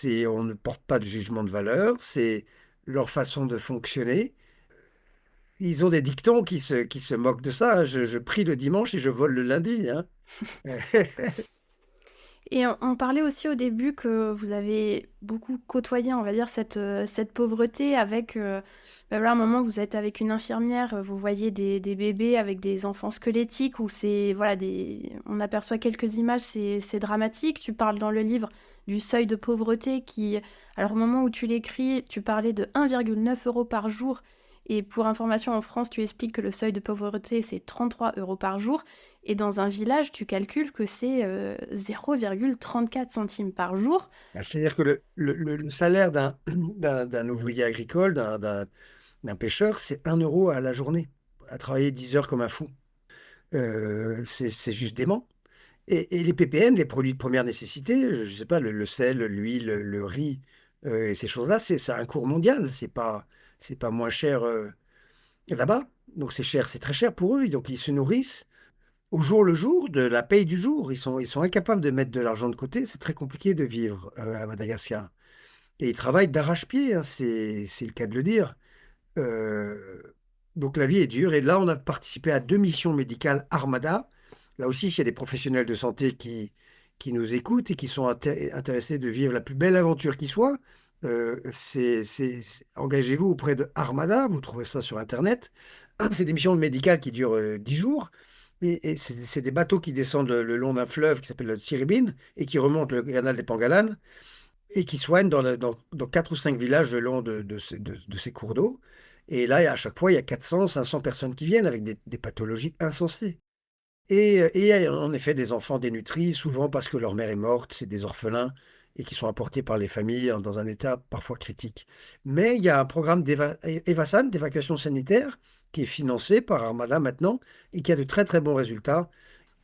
On ne porte pas de jugement de valeur. C'est leur façon de fonctionner. Ils ont des dictons qui se moquent de ça, hein. Je prie le dimanche et je vole le lundi, hein. Et on parlait aussi au début que vous avez beaucoup côtoyé, on va dire, cette pauvreté avec... bah voilà, à un moment, vous êtes avec une infirmière, vous voyez des bébés avec des enfants squelettiques, où c'est... Voilà, on aperçoit quelques images, c'est dramatique. Tu parles dans le livre du seuil de pauvreté qui... Alors au moment où tu l'écris, tu parlais de 1,9 € par jour. Et pour information, en France, tu expliques que le seuil de pauvreté, c'est 33 € par jour. Et dans un village, tu calcules que c'est 0,34 centimes par jour. Bah, c'est-à-dire que le salaire d'un ouvrier agricole, d'un pêcheur, c'est 1 € à la journée, à travailler 10 heures comme un fou. C'est juste dément. Et les PPN, les produits de première nécessité, je ne sais pas, le sel, l'huile, le riz, et ces choses-là, c'est un cours mondial. C'est pas moins cher là-bas. Donc c'est cher, c'est très cher pour eux. Donc ils se nourrissent au jour le jour de la paye du jour. Ils sont incapables de mettre de l'argent de côté. C'est très compliqué de vivre à Madagascar. Et ils travaillent d'arrache-pied, hein, c'est le cas de le dire. Euh, donc la vie est dure. Et là, on a participé à 2 missions médicales Armada. Là aussi, il y a des professionnels de santé qui nous écoutent et qui sont intéressés de vivre la plus belle aventure qui soit. Engagez-vous auprès de Armada, vous trouvez ça sur Internet. C'est des missions médicales qui durent 10 jours. Et c'est des bateaux qui descendent le long d'un fleuve qui s'appelle le Tsiribine et qui remontent le canal des Pangalan et qui soignent dans 4 ou 5 villages le long de ces cours d'eau. Et là, à chaque fois, il y a 400, 500 personnes qui viennent avec des pathologies insensées. Et il y a en effet des enfants dénutris, souvent parce que leur mère est morte, c'est des orphelins, et qui sont apportés par les familles dans un état parfois critique. Mais il y a un programme EVASAN, d'évacuation sanitaire, qui est financé par Armada maintenant, et qui a de très très bons résultats.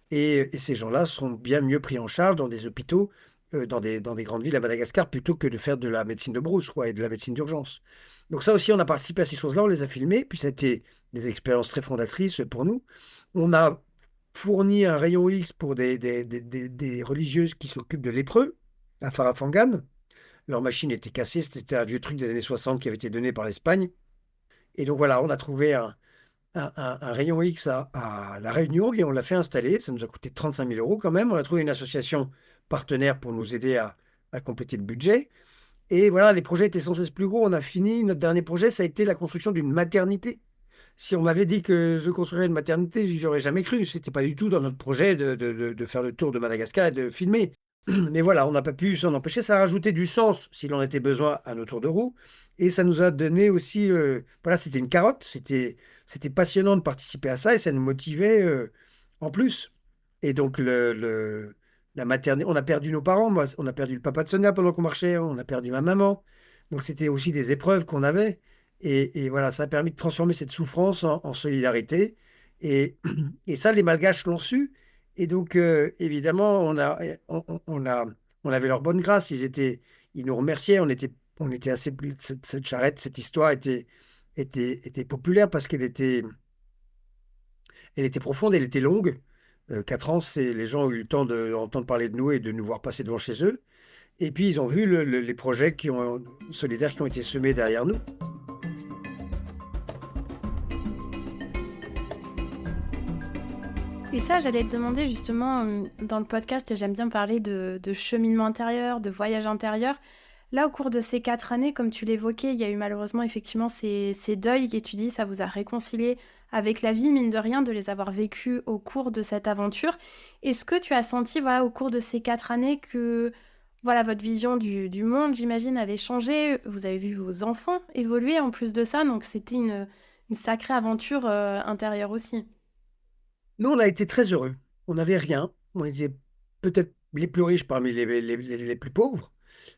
Et ces gens-là sont bien mieux pris en charge dans des hôpitaux dans des grandes villes à Madagascar plutôt que de faire de la médecine de brousse, quoi, et de la médecine d'urgence. Donc ça aussi, on a participé à ces choses-là, on les a filmées, puis ça a été des expériences très fondatrices pour nous. On a fourni un rayon X pour des religieuses qui s'occupent de lépreux à Farafangan. Leur machine était cassée, c'était un vieux truc des années 60 qui avait été donné par l'Espagne. Et donc voilà, on a trouvé un rayon X à La Réunion et on l'a fait installer. Ça nous a coûté 35 000 euros quand même. On a trouvé une association partenaire pour nous aider à compléter le budget. Et voilà, les projets étaient sans cesse plus gros. On a fini. Notre dernier projet, ça a été la construction d'une maternité. Si on m'avait dit que je construirais une maternité, j'y aurais jamais cru. C'était pas du tout dans notre projet de faire le tour de Madagascar et de filmer. Mais voilà, on n'a pas pu s'en empêcher. Ça a rajouté du sens, s'il en était besoin, à nos tours de roue. Et ça nous a donné aussi, voilà, c'était une carotte. C'était passionnant de participer à ça et ça nous motivait en plus. Et donc, la maternité, on a perdu nos parents. Moi, on a perdu le papa de Sonia pendant qu'on marchait. On a perdu ma maman. Donc, c'était aussi des épreuves qu'on avait. Et voilà, ça a permis de transformer cette souffrance en solidarité. Et, et ça, les Malgaches l'ont su. Et donc, évidemment, on avait leur bonne grâce. Ils nous remerciaient. On était assez. Cette charrette, cette histoire était populaire parce elle était profonde, elle était longue. 4 ans, les gens ont eu le temps d'entendre parler de nous et de nous voir passer devant chez eux. Et puis, ils ont vu les projets solidaires qui ont été semés derrière nous. Et ça, j'allais te demander justement, dans le podcast, j'aime bien parler de cheminement intérieur, de voyage intérieur. Là, au cours de ces 4 années, comme tu l'évoquais, il y a eu malheureusement effectivement ces deuils et tu dis ça vous a réconcilié avec la vie, mine de rien, de les avoir vécus au cours de cette aventure. Est-ce que tu as senti, voilà, au cours de ces 4 années que voilà, votre vision du monde, j'imagine, avait changé? Vous avez vu vos enfants évoluer en plus de ça, donc c'était une sacrée aventure intérieure aussi. Nous, on a été très heureux. On n'avait rien. On était peut-être les plus riches parmi les plus pauvres,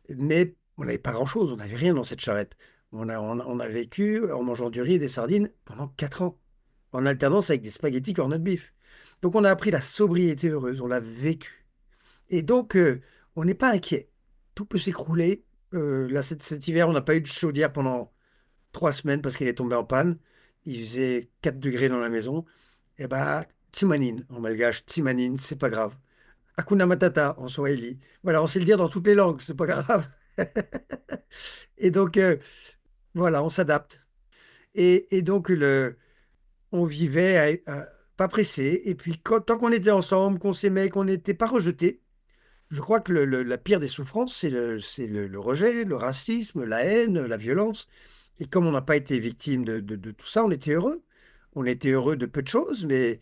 mais on n'avait pas grand-chose. On n'avait rien dans cette charrette. On a vécu en mangeant du riz et des sardines pendant 4 ans, en alternance avec des spaghettis corned beef. Donc, on a appris la sobriété heureuse. On l'a vécu. Et donc, on n'est pas inquiet. Tout peut s'écrouler. Là, cet hiver, on n'a pas eu de chaudière pendant 3 semaines parce qu'elle est tombée en panne. Il faisait 4 degrés dans la maison. Eh ben, Tsimanin, en malgache, Tsimanin, c'est pas grave. Hakuna Matata, en swahili. Voilà, on sait le dire dans toutes les langues, c'est pas grave. Et donc, voilà, on s'adapte. Et donc, on vivait pas pressé. Et puis, tant qu'on était ensemble, qu'on s'aimait, qu'on n'était pas rejetés, je crois que la pire des souffrances, c'est le rejet, le racisme, la haine, la violence. Et comme on n'a pas été victime de tout ça, on était heureux. On était heureux de peu de choses, mais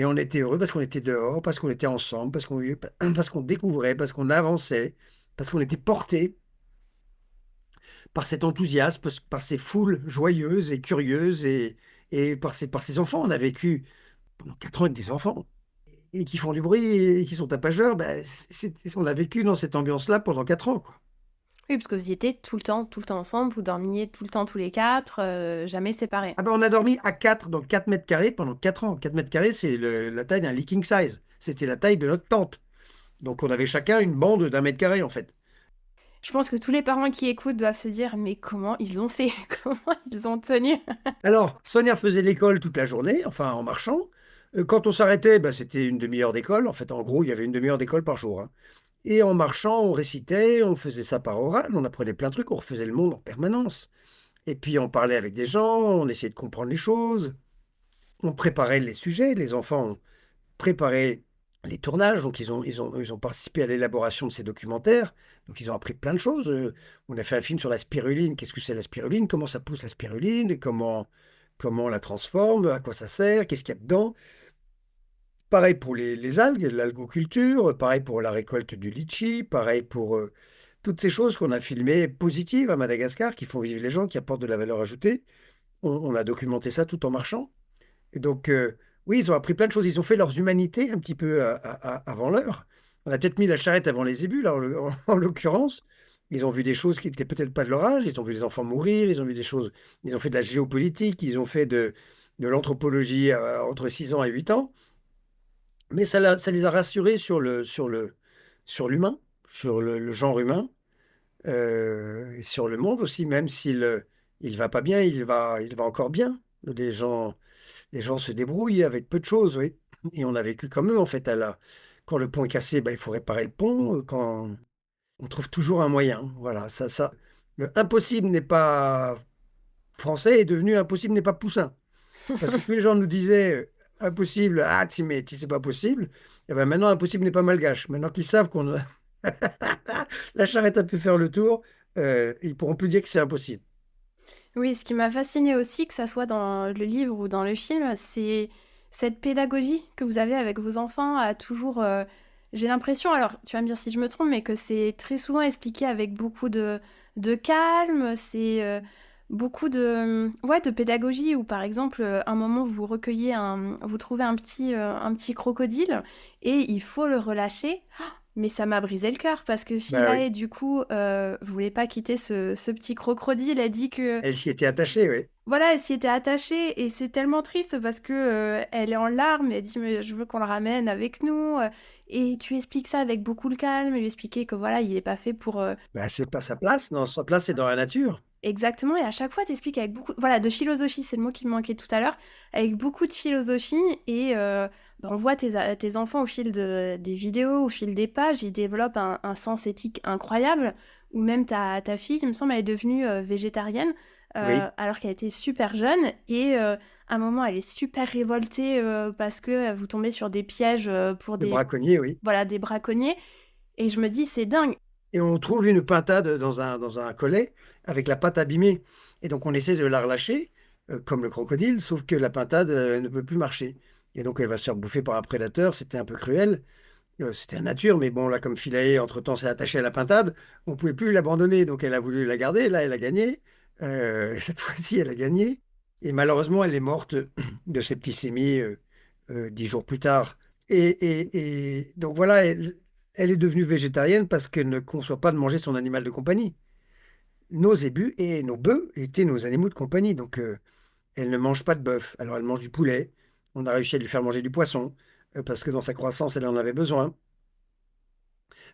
on était heureux parce qu'on était dehors, parce qu'on était ensemble, parce qu'on découvrait, parce qu'on avançait, parce qu'on était porté par cet enthousiasme, par ces foules joyeuses et curieuses et par ces enfants. On a vécu pendant 4 ans avec des enfants et qui font du bruit et qui sont tapageurs. Ben, on a vécu dans cette ambiance-là pendant 4 ans, quoi. Oui, parce que vous y étiez tout le temps ensemble, vous dormiez tout le temps tous les quatre, jamais séparés. Ah ben, on a dormi à 4 dans 4 mètres carrés pendant 4 ans. 4 mètres carrés, c'est la taille d'un leaking size. C'était la taille de notre tente. Donc on avait chacun une bande d'1 mètre carré en fait. Je pense que tous les parents qui écoutent doivent se dire, mais comment ils ont fait? Comment ils ont tenu? Alors, Sonia faisait l'école toute la journée, enfin en marchant. Quand on s'arrêtait, ben, c'était une demi-heure d'école. En fait, en gros, il y avait une demi-heure d'école par jour, hein. Et en marchant, on récitait, on faisait ça par oral, on apprenait plein de trucs, on refaisait le monde en permanence. Et puis on parlait avec des gens, on essayait de comprendre les choses, on préparait les sujets, les enfants préparé les tournages, donc ils ont participé à l'élaboration de ces documentaires, donc ils ont appris plein de choses. On a fait un film sur la spiruline, qu'est-ce que c'est la spiruline, comment ça pousse la spiruline, comment on la transforme, à quoi ça sert, qu'est-ce qu'il y a dedans. Pareil pour les algues, l'algoculture, pareil pour la récolte du litchi, pareil pour toutes ces choses qu'on a filmées positives à Madagascar, qui font vivre les gens, qui apportent de la valeur ajoutée. On a documenté ça tout en marchant. Et donc, oui, ils ont appris plein de choses. Ils ont fait leurs humanités un petit peu avant l'heure. On a peut-être mis la charrette avant les zébus, là, en l'occurrence. Ils ont vu des choses qui n'étaient peut-être pas de leur âge. Ils ont vu les enfants mourir. Ils ont vu des choses. Ils ont fait de la géopolitique. Ils ont fait de l'anthropologie entre 6 ans et 8 ans. Mais ça les a rassurés sur l'humain. sur le genre humain, et sur le monde aussi, même s'il il va pas bien, il va encore bien. Les gens se débrouillent avec peu de choses, oui. Et on a vécu comme eux, en fait. Quand le pont est cassé, ben, il faut réparer le pont. Quand on trouve toujours un moyen. Voilà, ça. Le impossible n'est pas français est devenu impossible n'est pas poussin. Parce que tous les gens nous disaient impossible, ah, mais c'est pas possible. Et ben maintenant, impossible n'est pas malgache. Maintenant qu'ils savent qu'on la charrette a pu faire le tour, ils pourront plus dire que c'est impossible. Oui, ce qui m'a fasciné aussi, que ça soit dans le livre ou dans le film, c'est cette pédagogie que vous avez avec vos enfants à toujours... j'ai l'impression, alors tu vas me dire si je me trompe, mais que c'est très souvent expliqué avec beaucoup de calme, c'est beaucoup ouais, de pédagogie, où par exemple, un moment vous recueillez vous trouvez un petit crocodile et il faut le relâcher. Mais ça m'a brisé le cœur parce que Bah oui, Philae, du coup, voulait pas quitter ce petit crocodile. Elle dit que elle s'y était attachée, oui. voilà, elle s'y était attachée et c'est tellement triste parce que elle est en larmes. Elle dit mais je veux qu'on le ramène avec nous. Et tu expliques ça avec beaucoup de calme. Lui expliquer que voilà, il est pas fait pour Bah, c'est pas sa place, non, sa place c'est dans la nature. exactement. Et à chaque fois, tu expliques avec beaucoup voilà de philosophie. C'est le mot qui me manquait tout à l'heure. Avec beaucoup de philosophie et bah, on voit tes enfants au fil des vidéos, au fil des pages, ils développent un sens éthique incroyable. Ou même ta fille, il me semble, elle est devenue végétarienne Oui, alors qu'elle était super jeune. Et à un moment, elle est super révoltée parce que vous tombez sur des pièges pour le des, braconnier, oui. voilà, des braconniers. Et je me dis, c'est dingue. Et on trouve une pintade dans un collet avec la patte abîmée. Et donc on essaie de la relâcher, comme le crocodile, sauf que la pintade ne peut plus marcher. Et donc elle va se faire bouffer par un prédateur. C'était un peu cruel. C'était la nature, mais bon, là, comme Philae, entre-temps, s'est attaché à la pintade, on ne pouvait plus l'abandonner. Donc elle a voulu la garder. Là, elle a gagné. Cette fois-ci, elle a gagné. Et malheureusement, elle est morte de septicémie 10 jours plus tard. Et donc voilà, elle est devenue végétarienne parce qu'elle ne conçoit pas de manger son animal de compagnie. Nos zébus et nos bœufs étaient nos animaux de compagnie. Donc elle ne mange pas de bœuf. Alors elle mange du poulet. On a réussi à lui faire manger du poisson parce que dans sa croissance, elle en avait besoin.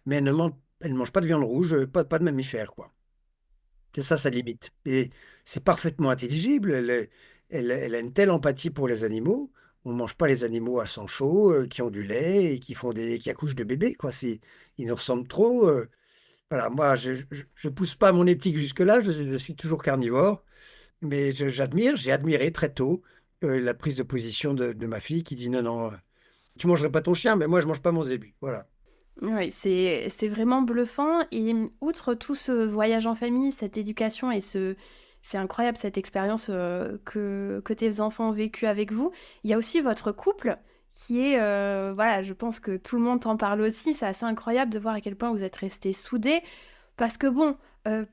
Mais elle ne mange pas de viande rouge, pas de mammifères, quoi. C'est ça sa limite. Et c'est parfaitement intelligible. Elle a une telle empathie pour les animaux. On ne mange pas les animaux à sang chaud, qui ont du lait et qui accouchent de bébés, quoi. Ils nous ressemblent trop. Voilà, moi, je pousse pas mon éthique jusque-là. Je suis toujours carnivore. Mais j'ai admiré très tôt la prise de position de ma fille qui dit non, non, tu mangerais pas ton chien, mais moi, je mange pas mon zébu. Voilà. Oui, c'est vraiment bluffant. Et outre tout ce voyage en famille, cette éducation et c'est incroyable cette expérience que tes enfants ont vécue avec vous, il y a aussi votre couple qui est, voilà, je pense que tout le monde t'en parle aussi. C'est assez incroyable de voir à quel point vous êtes restés soudés. Parce que bon,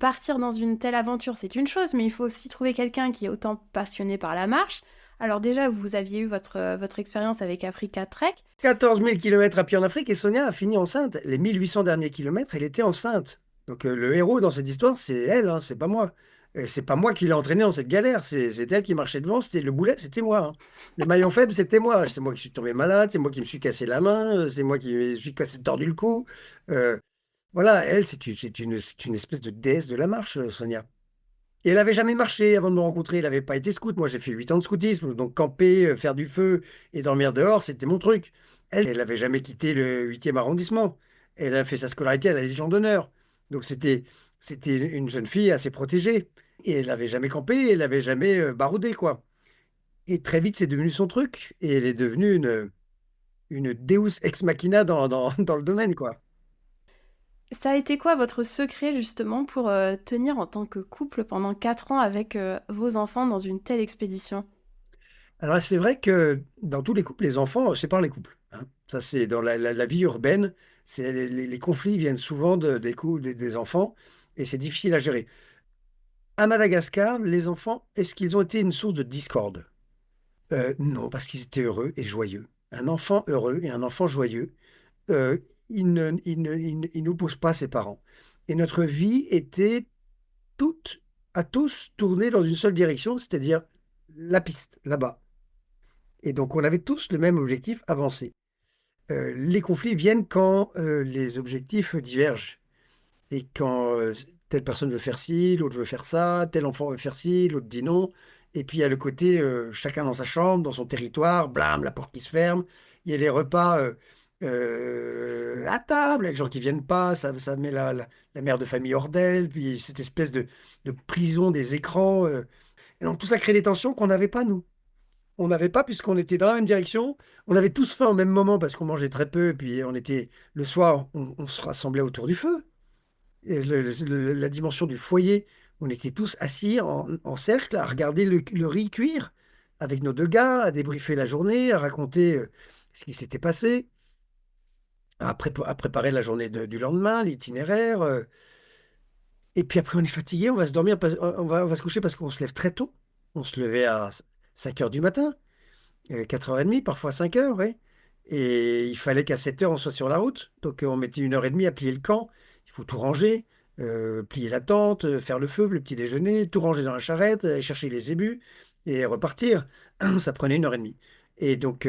partir dans une telle aventure, c'est une chose, mais il faut aussi trouver quelqu'un qui est autant passionné par la marche. Alors déjà, vous aviez eu votre expérience avec Africa Trek. 14 000 kilomètres à pied en Afrique et Sonia a fini enceinte. Les 1 800 derniers kilomètres, elle était enceinte. Donc le héros dans cette histoire, c'est elle, hein, c'est pas moi. Et c'est pas moi qui l'ai entraînée dans cette galère. C'est elle qui marchait devant. C'était le boulet, c'était moi, hein. Le maillon faible, c'était moi. C'est moi qui suis tombé malade. C'est moi qui me suis cassé la main. C'est moi qui me suis cassé tordu le cou. Euh, voilà, elle, c'est une espèce de déesse de la marche, Sonia. Et elle avait jamais marché avant de me rencontrer. Elle n'avait pas été scout. Moi, j'ai fait 8 ans de scoutisme. Donc, camper, faire du feu et dormir dehors, c'était mon truc. Elle n'avait jamais quitté le 8e arrondissement. Elle a fait sa scolarité à la Légion d'honneur. Donc, c'était une jeune fille assez protégée. Et elle n'avait jamais campé, elle n'avait jamais baroudé, quoi. Et très vite, c'est devenu son truc. Et elle est devenue une Deus ex machina dans le domaine, quoi. Ça a été quoi votre secret justement pour tenir en tant que couple pendant 4 ans avec vos enfants dans une telle expédition? Alors, c'est vrai que dans tous les couples, les enfants séparent les couples, hein. Ça, c'est dans la vie urbaine. Les conflits viennent souvent des couples, des enfants, et c'est difficile à gérer. À Madagascar, les enfants, est-ce qu'ils ont été une source de discorde? Non, parce qu'ils étaient heureux et joyeux. Un enfant heureux et un enfant joyeux, euh, il n'oppose pas ses parents. Et notre vie était toute, à tous tournée dans une seule direction, c'est-à-dire la piste, là-bas. Et donc, on avait tous le même objectif, avancer. Les conflits viennent quand les objectifs divergent. Et quand telle personne veut faire ci, l'autre veut faire ça, tel enfant veut faire ci, l'autre dit non. Et puis il y a le côté chacun dans sa chambre, dans son territoire, blam, la porte qui se ferme. Il y a les repas à table, les gens qui viennent pas, ça met la mère de famille hors d'elle. Puis cette espèce de prison des écrans. Et donc tout ça crée des tensions qu'on n'avait pas, nous. On n'avait pas puisqu'on était dans la même direction. On avait tous faim au même moment parce qu'on mangeait très peu. Puis on était le soir, on se rassemblait autour du feu. Et la dimension du foyer, on était tous assis en cercle à regarder le riz cuire avec nos deux gars, à débriefer la journée, à raconter ce qui s'était passé, à préparer la journée du lendemain, l'itinéraire. Et puis après, on est fatigué, on va se dormir, on va se coucher parce qu'on se lève très tôt. On se levait à 5 heures du matin. 4h30, parfois 5 heures, ouais. Et il fallait qu'à 7 heures, on soit sur la route. Donc, on mettait 1h30 à plier le camp. Il faut tout ranger, plier la tente, faire le feu, le petit déjeuner, tout ranger dans la charrette, aller chercher les ébus et repartir. Ça prenait 1h30. Et donc,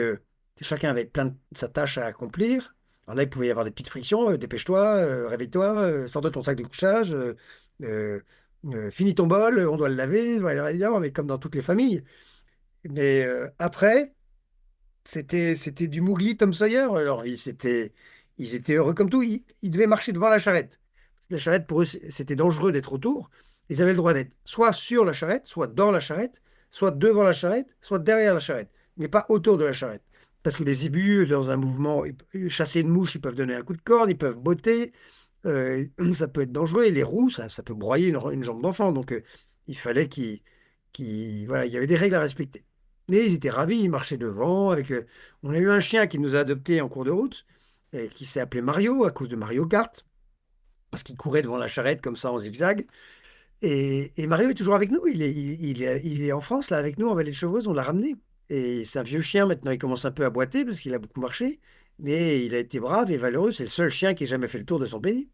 chacun avait plein de sa tâche à accomplir. Alors là, il pouvait y avoir des petites frictions. Dépêche-toi, réveille-toi, sors de ton sac de couchage, euh, finis ton bol, on doit le laver. Voilà, évidemment, mais comme dans toutes les familles. Mais après, c'était du Mowgli, Tom Sawyer, leur vie. Ils étaient heureux comme tout. Ils devaient marcher devant la charrette. La charrette, pour eux, c'était dangereux d'être autour. Ils avaient le droit d'être soit sur la charrette, soit dans la charrette, soit devant la charrette, soit derrière la charrette, mais pas autour de la charrette. Parce que les zébus, dans un mouvement, chasser une mouche, ils peuvent donner un coup de corne, ils peuvent botter, ça peut être dangereux. Et les roues, ça peut broyer une jambe d'enfant. Donc, il fallait voilà, il y avait des règles à respecter. Mais ils étaient ravis, ils marchaient devant. On a eu un chien qui nous a adoptés en cours de route, et qui s'est appelé Mario à cause de Mario Kart, parce qu'il courait devant la charrette comme ça en zigzag. Et Mario est toujours avec nous. Il est en France, là, avec nous, en Vallée-de-Chevreuse. On l'a ramené. Et c'est un vieux chien maintenant. Il commence un peu à boiter parce qu'il a beaucoup marché. Mais il a été brave et valeureux. C'est le seul chien qui ait jamais fait le tour de son pays.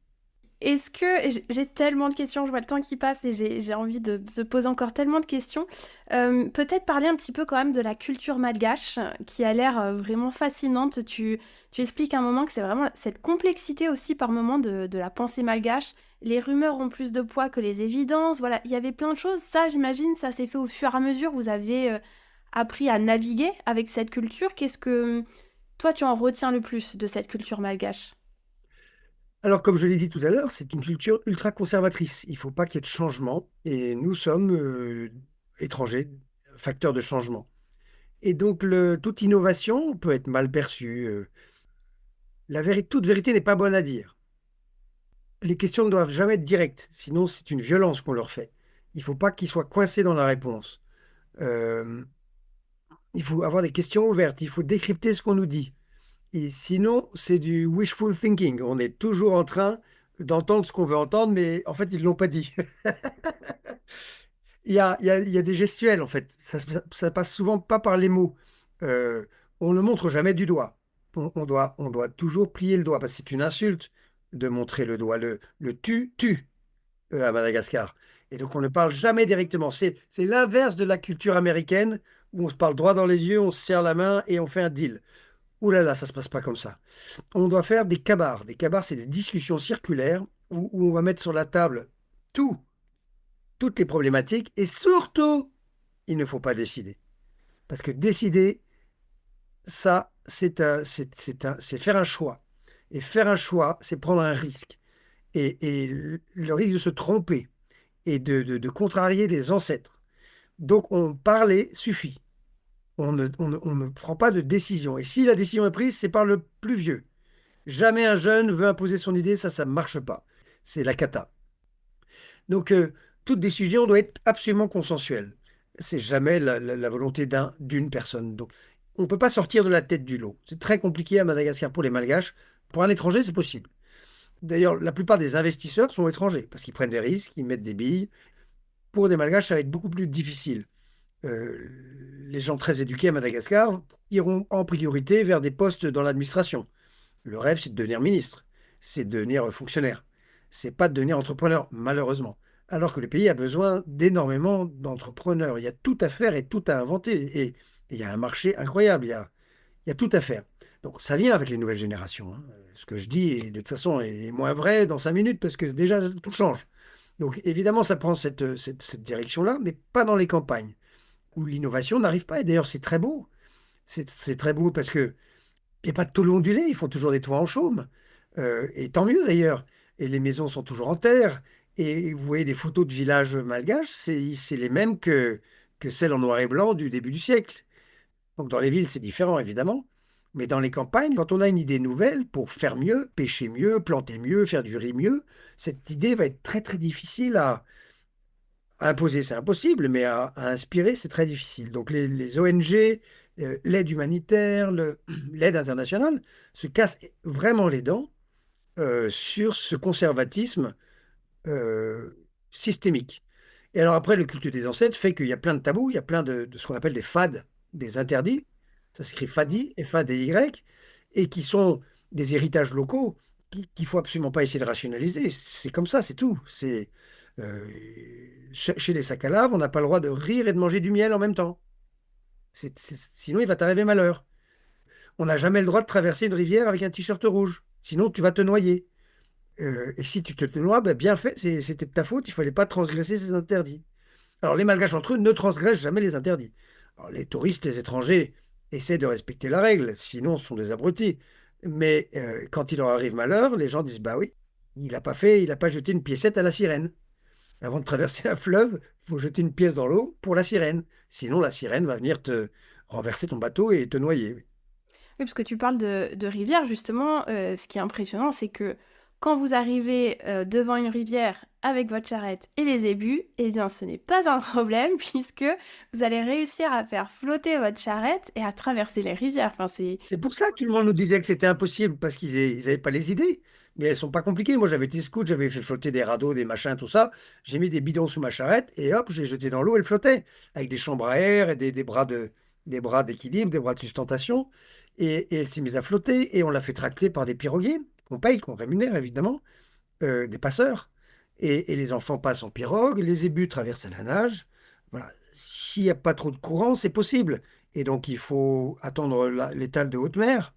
Est-ce que j'ai tellement de questions, je vois le temps qui passe et j'ai envie de se poser encore tellement de questions. Peut-être parler un petit peu quand même de la culture malgache qui a l'air vraiment fascinante. Tu expliques à un moment que c'est vraiment cette complexité aussi par moment de la pensée malgache. Les rumeurs ont plus de poids que les évidences. Voilà, il y avait plein de choses. Ça, j'imagine, ça s'est fait au fur et à mesure. Vous avez appris à naviguer avec cette culture. Qu'est-ce que toi tu en retiens le plus de cette culture malgache? Alors, comme je l'ai dit tout à l'heure, c'est une culture ultra conservatrice. Il ne faut pas qu'il y ait de changement. Et nous sommes étrangers, facteurs de changement. Et donc, toute innovation peut être mal perçue. Toute vérité n'est pas bonne à dire. Les questions ne doivent jamais être directes, sinon c'est une violence qu'on leur fait. Il ne faut pas qu'ils soient coincés dans la réponse. Euh, il faut avoir des questions ouvertes, il faut décrypter ce qu'on nous dit. Et sinon, c'est du wishful thinking. On est toujours en train d'entendre ce qu'on veut entendre, mais en fait, ils ne l'ont pas dit. Il y a des gestuels, en fait. Ça passe souvent pas par les mots. Euh, on ne montre jamais du doigt. On doit toujours plier le doigt, parce que c'est une insulte de montrer le doigt. Le tu à Madagascar. Et donc, on ne parle jamais directement. C'est l'inverse de la culture américaine, où on se parle droit dans les yeux, on se serre la main et on fait un deal. Ouh là là, ça se passe pas comme ça. On doit faire des cabars. Des cabars, c'est des discussions circulaires où on va mettre sur la table tout, toutes les problématiques et surtout, il ne faut pas décider. Parce que décider, ça, c'est faire un choix. Et faire un choix, c'est prendre un risque. Et le risque de se tromper et de contrarier les ancêtres. Donc, on parler suffit. On ne prend pas de décision. Et si la décision est prise, c'est par le plus vieux. Jamais un jeune veut imposer son idée, ça ne marche pas. C'est la cata. Donc, toute décision doit être absolument consensuelle. C'est jamais la volonté d'une personne. Donc, on ne peut pas sortir de la tête du lot. C'est très compliqué à Madagascar pour les Malgaches. Pour un étranger, c'est possible. D'ailleurs, la plupart des investisseurs sont étrangers parce qu'ils prennent des risques, ils mettent des billes. Pour des Malgaches, ça va être beaucoup plus difficile. Euh, les gens très éduqués à Madagascar iront en priorité vers des postes dans l'administration. Le rêve, c'est de devenir ministre, c'est de devenir fonctionnaire. C'est pas de devenir entrepreneur, malheureusement. Alors que le pays a besoin d'énormément d'entrepreneurs. Il y a tout à faire et tout à inventer. Et il y a un marché incroyable. Il y a tout à faire. Donc ça vient avec les nouvelles générations, hein. Ce que je dis, de toute façon, est moins vrai dans 5 minutes parce que déjà, tout change. Donc évidemment, ça prend cette direction-là, mais pas dans les campagnes où l'innovation n'arrive pas. Et d'ailleurs, c'est très beau. C'est très beau parce que il n'y a pas de tôle ondulée, ils font toujours des toits en chaume. Et tant mieux d'ailleurs. Et les maisons sont toujours en terre. Et vous voyez des photos de villages malgaches, c'est les mêmes que celles en noir et blanc du début du siècle. Donc dans les villes, c'est différent évidemment. Mais dans les campagnes, quand on a une idée nouvelle pour faire mieux, pêcher mieux, planter mieux, faire du riz mieux, cette idée va être très très difficile à imposer. C'est impossible, mais à inspirer, c'est très difficile. Donc les ONG, l'aide humanitaire, l'aide internationale se cassent vraiment les dents sur ce conservatisme euh, systémique. Et alors après, le culte des ancêtres fait qu'il y a plein de tabous, il y a plein de ce qu'on appelle des fades, des interdits. Ça s'écrit fadi, F-A-D-Y, et qui sont des héritages locaux qu'il faut absolument pas essayer de rationaliser. C'est comme ça, c'est tout. Euh, chez les Sakalaves, on n'a pas le droit de rire et de manger du miel en même temps. Sinon, il va t'arriver malheur. On n'a jamais le droit de traverser une rivière avec un t-shirt rouge. Sinon, tu vas te noyer. Et si tu te noies, ben, bien fait, c'était de ta faute, il fallait pas transgresser ces interdits. Alors, les Malgaches entre eux ne transgressent jamais les interdits. Alors, les touristes, les étrangers essaient de respecter la règle, sinon ce sont des abrutis. Mais quand il leur arrive malheur, les gens disent, bah oui, il n'a pas jeté une piécette à la sirène. Avant de traverser un fleuve, il faut jeter une pièce dans l'eau pour la sirène. Sinon, la sirène va venir te renverser ton bateau et te noyer. Oui, parce que tu parles de rivière, justement, ce qui est impressionnant, c'est que quand vous arrivez devant une rivière avec votre charrette et les ébus, eh bien ce n'est pas un problème puisque vous allez réussir à faire flotter votre charrette et à traverser les rivières. Enfin, c'est... C'est pour ça que tout le monde nous disait que c'était impossible, parce qu'ils n'avaient pas les idées. Mais elles sont pas compliquées. Moi, j'avais été scout, j'avais fait flotter des radeaux, des machins, tout ça. J'ai mis des bidons sous ma charrette et hop, j'ai jeté dans l'eau, elle flottait. Avec des chambres à air et des bras d'équilibre, des bras de sustentation. Et elle s'est mise à flotter et on l'a fait tracter par des piroguiers qu'on paye, qu'on rémunère évidemment, des passeurs. Et les enfants passent en pirogue, les ébus traversent à la nage. Voilà. S'il n'y a pas trop de courant, c'est possible. Et donc, il faut attendre l'étale de haute mer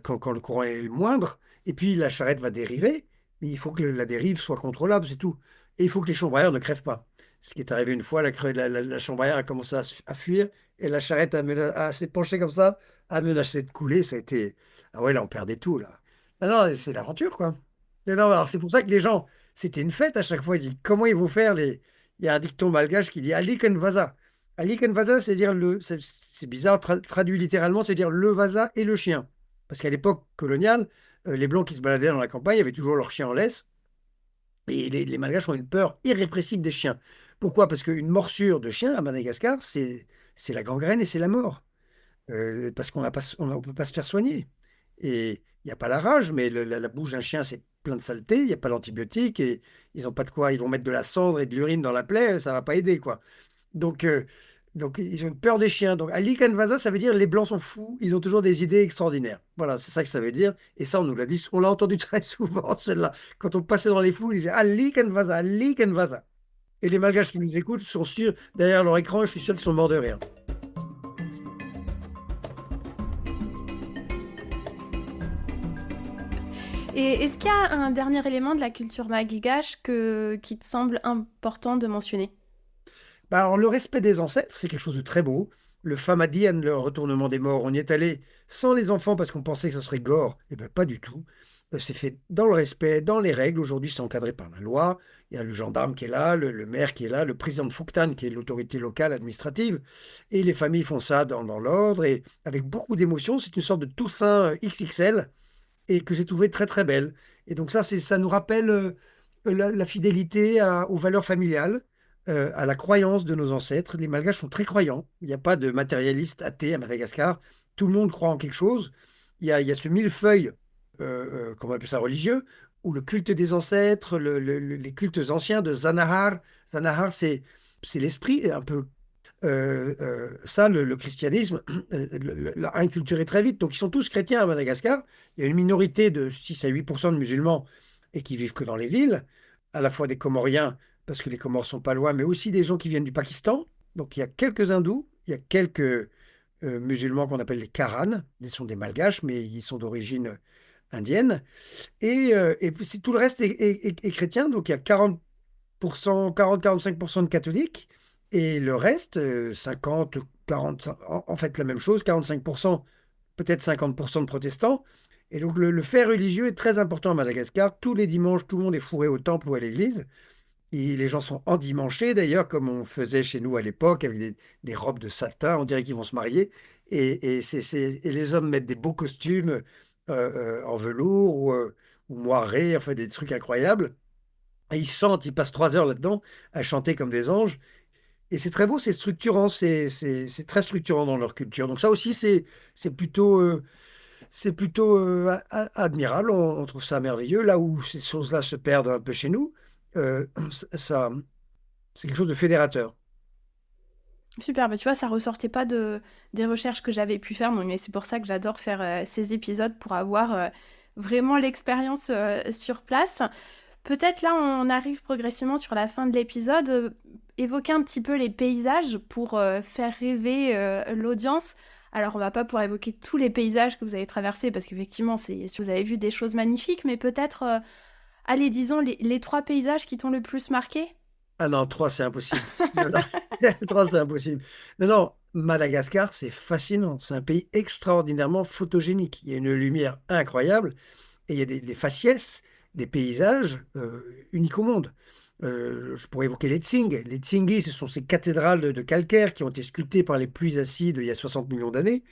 quand le courant est moindre. Et puis, la charrette va dériver. Mais il faut que la dérive soit contrôlable, c'est tout. Et il faut que les chambres à air ne crèvent pas. Ce qui est arrivé une fois, la chambre à air a commencé à fuir et la charrette s'est penchée comme ça, a menacé de couler. Ça a été. Ah ouais, là, on perdait tout, là. Ah non, c'est l'aventure, quoi. Et non, alors, c'est pour ça que les gens, c'était une fête à chaque fois. Ils disent, comment ils vont faire les. Il y a un dicton malgache qui dit Aliken Vaza. Aliken Vaza, c'est dire c'est bizarre, traduit littéralement, c'est dire le Vaza et le chien. Parce qu'à l'époque coloniale, les Blancs qui se baladaient dans la campagne avaient toujours leur chien en laisse. Et les Malgaches ont une peur irrépressible des chiens. Pourquoi? Parce qu'une morsure de chien à Madagascar, c'est la gangrène et c'est la mort. Parce qu'on ne peut pas se faire soigner. Et il n'y a pas la rage, mais la bouche d'un chien, c'est plein de saleté, il n'y a pas d'antibiotiques, et ils n'ont pas de quoi, ils vont mettre de la cendre et de l'urine dans la plaie, ça va pas aider, quoi. Donc, euh, donc ils ont une peur des chiens. Donc, Ali Kanvaza, ça veut dire les Blancs sont fous, ils ont toujours des idées extraordinaires. Voilà, c'est ça que ça veut dire. Et ça, on nous l'a dit, on l'a entendu très souvent, celle-là. Quand on passait dans les foules, ils disaient Ali Kanvaza, Ali Kanvaza. Et les Malgaches qui nous écoutent sont sûrs, derrière leur écran, je suis sûr qu'ils sont morts de rire. Et est-ce qu'il y a un dernier élément de la culture malgache qui te semble important de mentionner? Bah, alors, le respect des ancêtres, c'est quelque chose de très beau. Le Famadian, le retournement des morts, on y est allé sans les enfants parce qu'on pensait que ça serait gore. Eh bien, pas du tout. C'est fait dans le respect, dans les règles. Aujourd'hui, c'est encadré par la loi. Il y a le gendarme qui est là, le maire qui est là, le président de Fuktan qui est l'autorité locale administrative. Et les familles font ça dans l'ordre et avec beaucoup d'émotion. C'est une sorte de Toussaint XXL et que j'ai trouvé très très belle. Et donc ça nous rappelle la fidélité aux valeurs familiales, à la croyance de nos ancêtres. Les Malgaches sont très croyants. Il n'y a pas de matérialiste athée à Madagascar. Tout le monde croit en quelque chose. Il y a ce millefeuille, comment on appelle ça, religieux, où le culte des ancêtres, les cultes anciens de Zanahar. Zanahar, c'est l'esprit, un peu ça, le christianisme l'a inculturé très vite. Donc, ils sont tous chrétiens à Madagascar. Il y a une minorité de 6 à 8% de musulmans et qui vivent que dans les villes, à la fois des Comoriens, parce que les Comores sont pas loin, mais aussi des gens qui viennent du Pakistan. Donc, il y a quelques hindous, il y a quelques musulmans qu'on appelle les Karanes. Ils sont des Malgaches, mais ils sont d'origine indienne. Et puis tout le reste est chrétien, donc il y a 40%, 40-45% de catholiques, et le reste, 50, 40, en fait la même chose, 45%, peut-être 50% de protestants. Et donc le fait religieux est très important à Madagascar. Tous les dimanches, tout le monde est fourré au temple ou à l'église. Et les gens sont endimanchés d'ailleurs, comme on faisait chez nous à l'époque, avec des robes de satin, on dirait qu'ils vont se marier. Et les hommes mettent des beaux costumes en velours ou moirés, enfin des trucs incroyables. Et ils chantent, ils passent 3 heures là-dedans à chanter comme des anges. Et c'est très beau, c'est structurant, c'est très structurant dans leur culture. Donc ça aussi, c'est plutôt, admirable, on trouve ça merveilleux. Là où ces choses-là se perdent un peu chez nous, euh, ça, c'est quelque chose de fédérateur. Super, bah tu vois, ça ressortait pas des recherches que j'avais pu faire, mais c'est pour ça que j'adore faire ces épisodes pour avoir vraiment l'expérience sur place. Peut-être là, on arrive progressivement sur la fin de l'épisode. Évoquer un petit peu les paysages pour faire rêver l'audience. Alors, on va pas pouvoir évoquer tous les paysages que vous avez traversés, parce qu'effectivement, si vous avez vu des choses magnifiques, mais peut-être, allez, disons, les trois paysages qui t'ont le plus marqué. Ah non, 3, c'est impossible. Non, non. 3, c'est impossible. Non, non, Madagascar, c'est fascinant. C'est un pays extraordinairement photogénique. Il y a une lumière incroyable. Et il y a des faciès, des paysages uniques au monde. Je pourrais évoquer les Tsing. Les Tsingi, ce sont ces cathédrales de calcaire qui ont été sculptées par les pluies acides il y a 60 millions d'années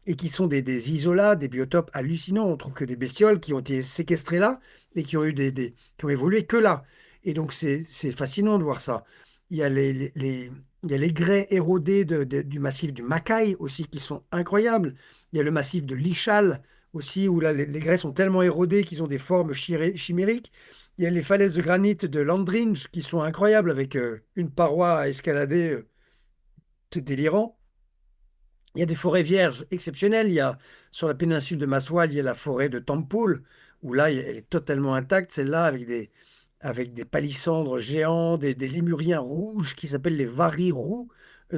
et qui sont des isolats, des biotopes hallucinants. On trouve que des bestioles qui ont été séquestrées là et qui ont eu qui ont évolué que là. Et donc c'est fascinant de voir ça. Il y a il y a les grès érodés du massif du Macaï aussi qui sont incroyables. Il y a le massif de l'Ichal aussi, où là, les grès sont tellement érodés qu'ils ont des formes chimériques. Il y a les falaises de granit de Landringe qui sont incroyables avec une paroi à escalader, c'est délirant. Il y a des forêts vierges exceptionnelles. Il y a, sur la péninsule de Maswal, il y a la forêt de Tampul, où là, elle est totalement intacte, celle-là, avec des palissandres géants, des lémuriens rouges qui s'appellent les varis roux,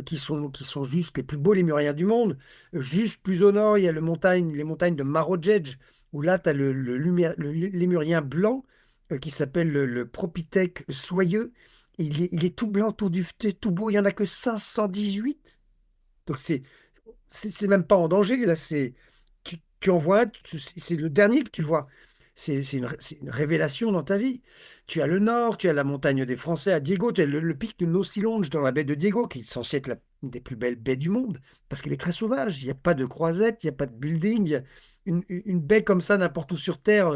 qui sont juste les plus beaux lémuriens du monde. Juste plus au nord, il y a les montagnes de Marojej, où là, tu as le lémurien blanc qui s'appelle le Propithèque soyeux. Il est tout blanc, tout duveté, tout beau. Il n'y en a que 518. Donc c'est même pas en danger. Là, tu en vois un, c'est le dernier que tu vois. C'est une révélation dans ta vie. Tu as le nord, tu as la montagne des Français à Diego, tu as le pic de Nossilonge dans la baie de Diego, qui est censée être une des plus belles baies du monde, parce qu'elle est très sauvage. Il n'y a pas de croisette, il n'y a pas de building. Il y a une baie comme ça, n'importe où sur Terre,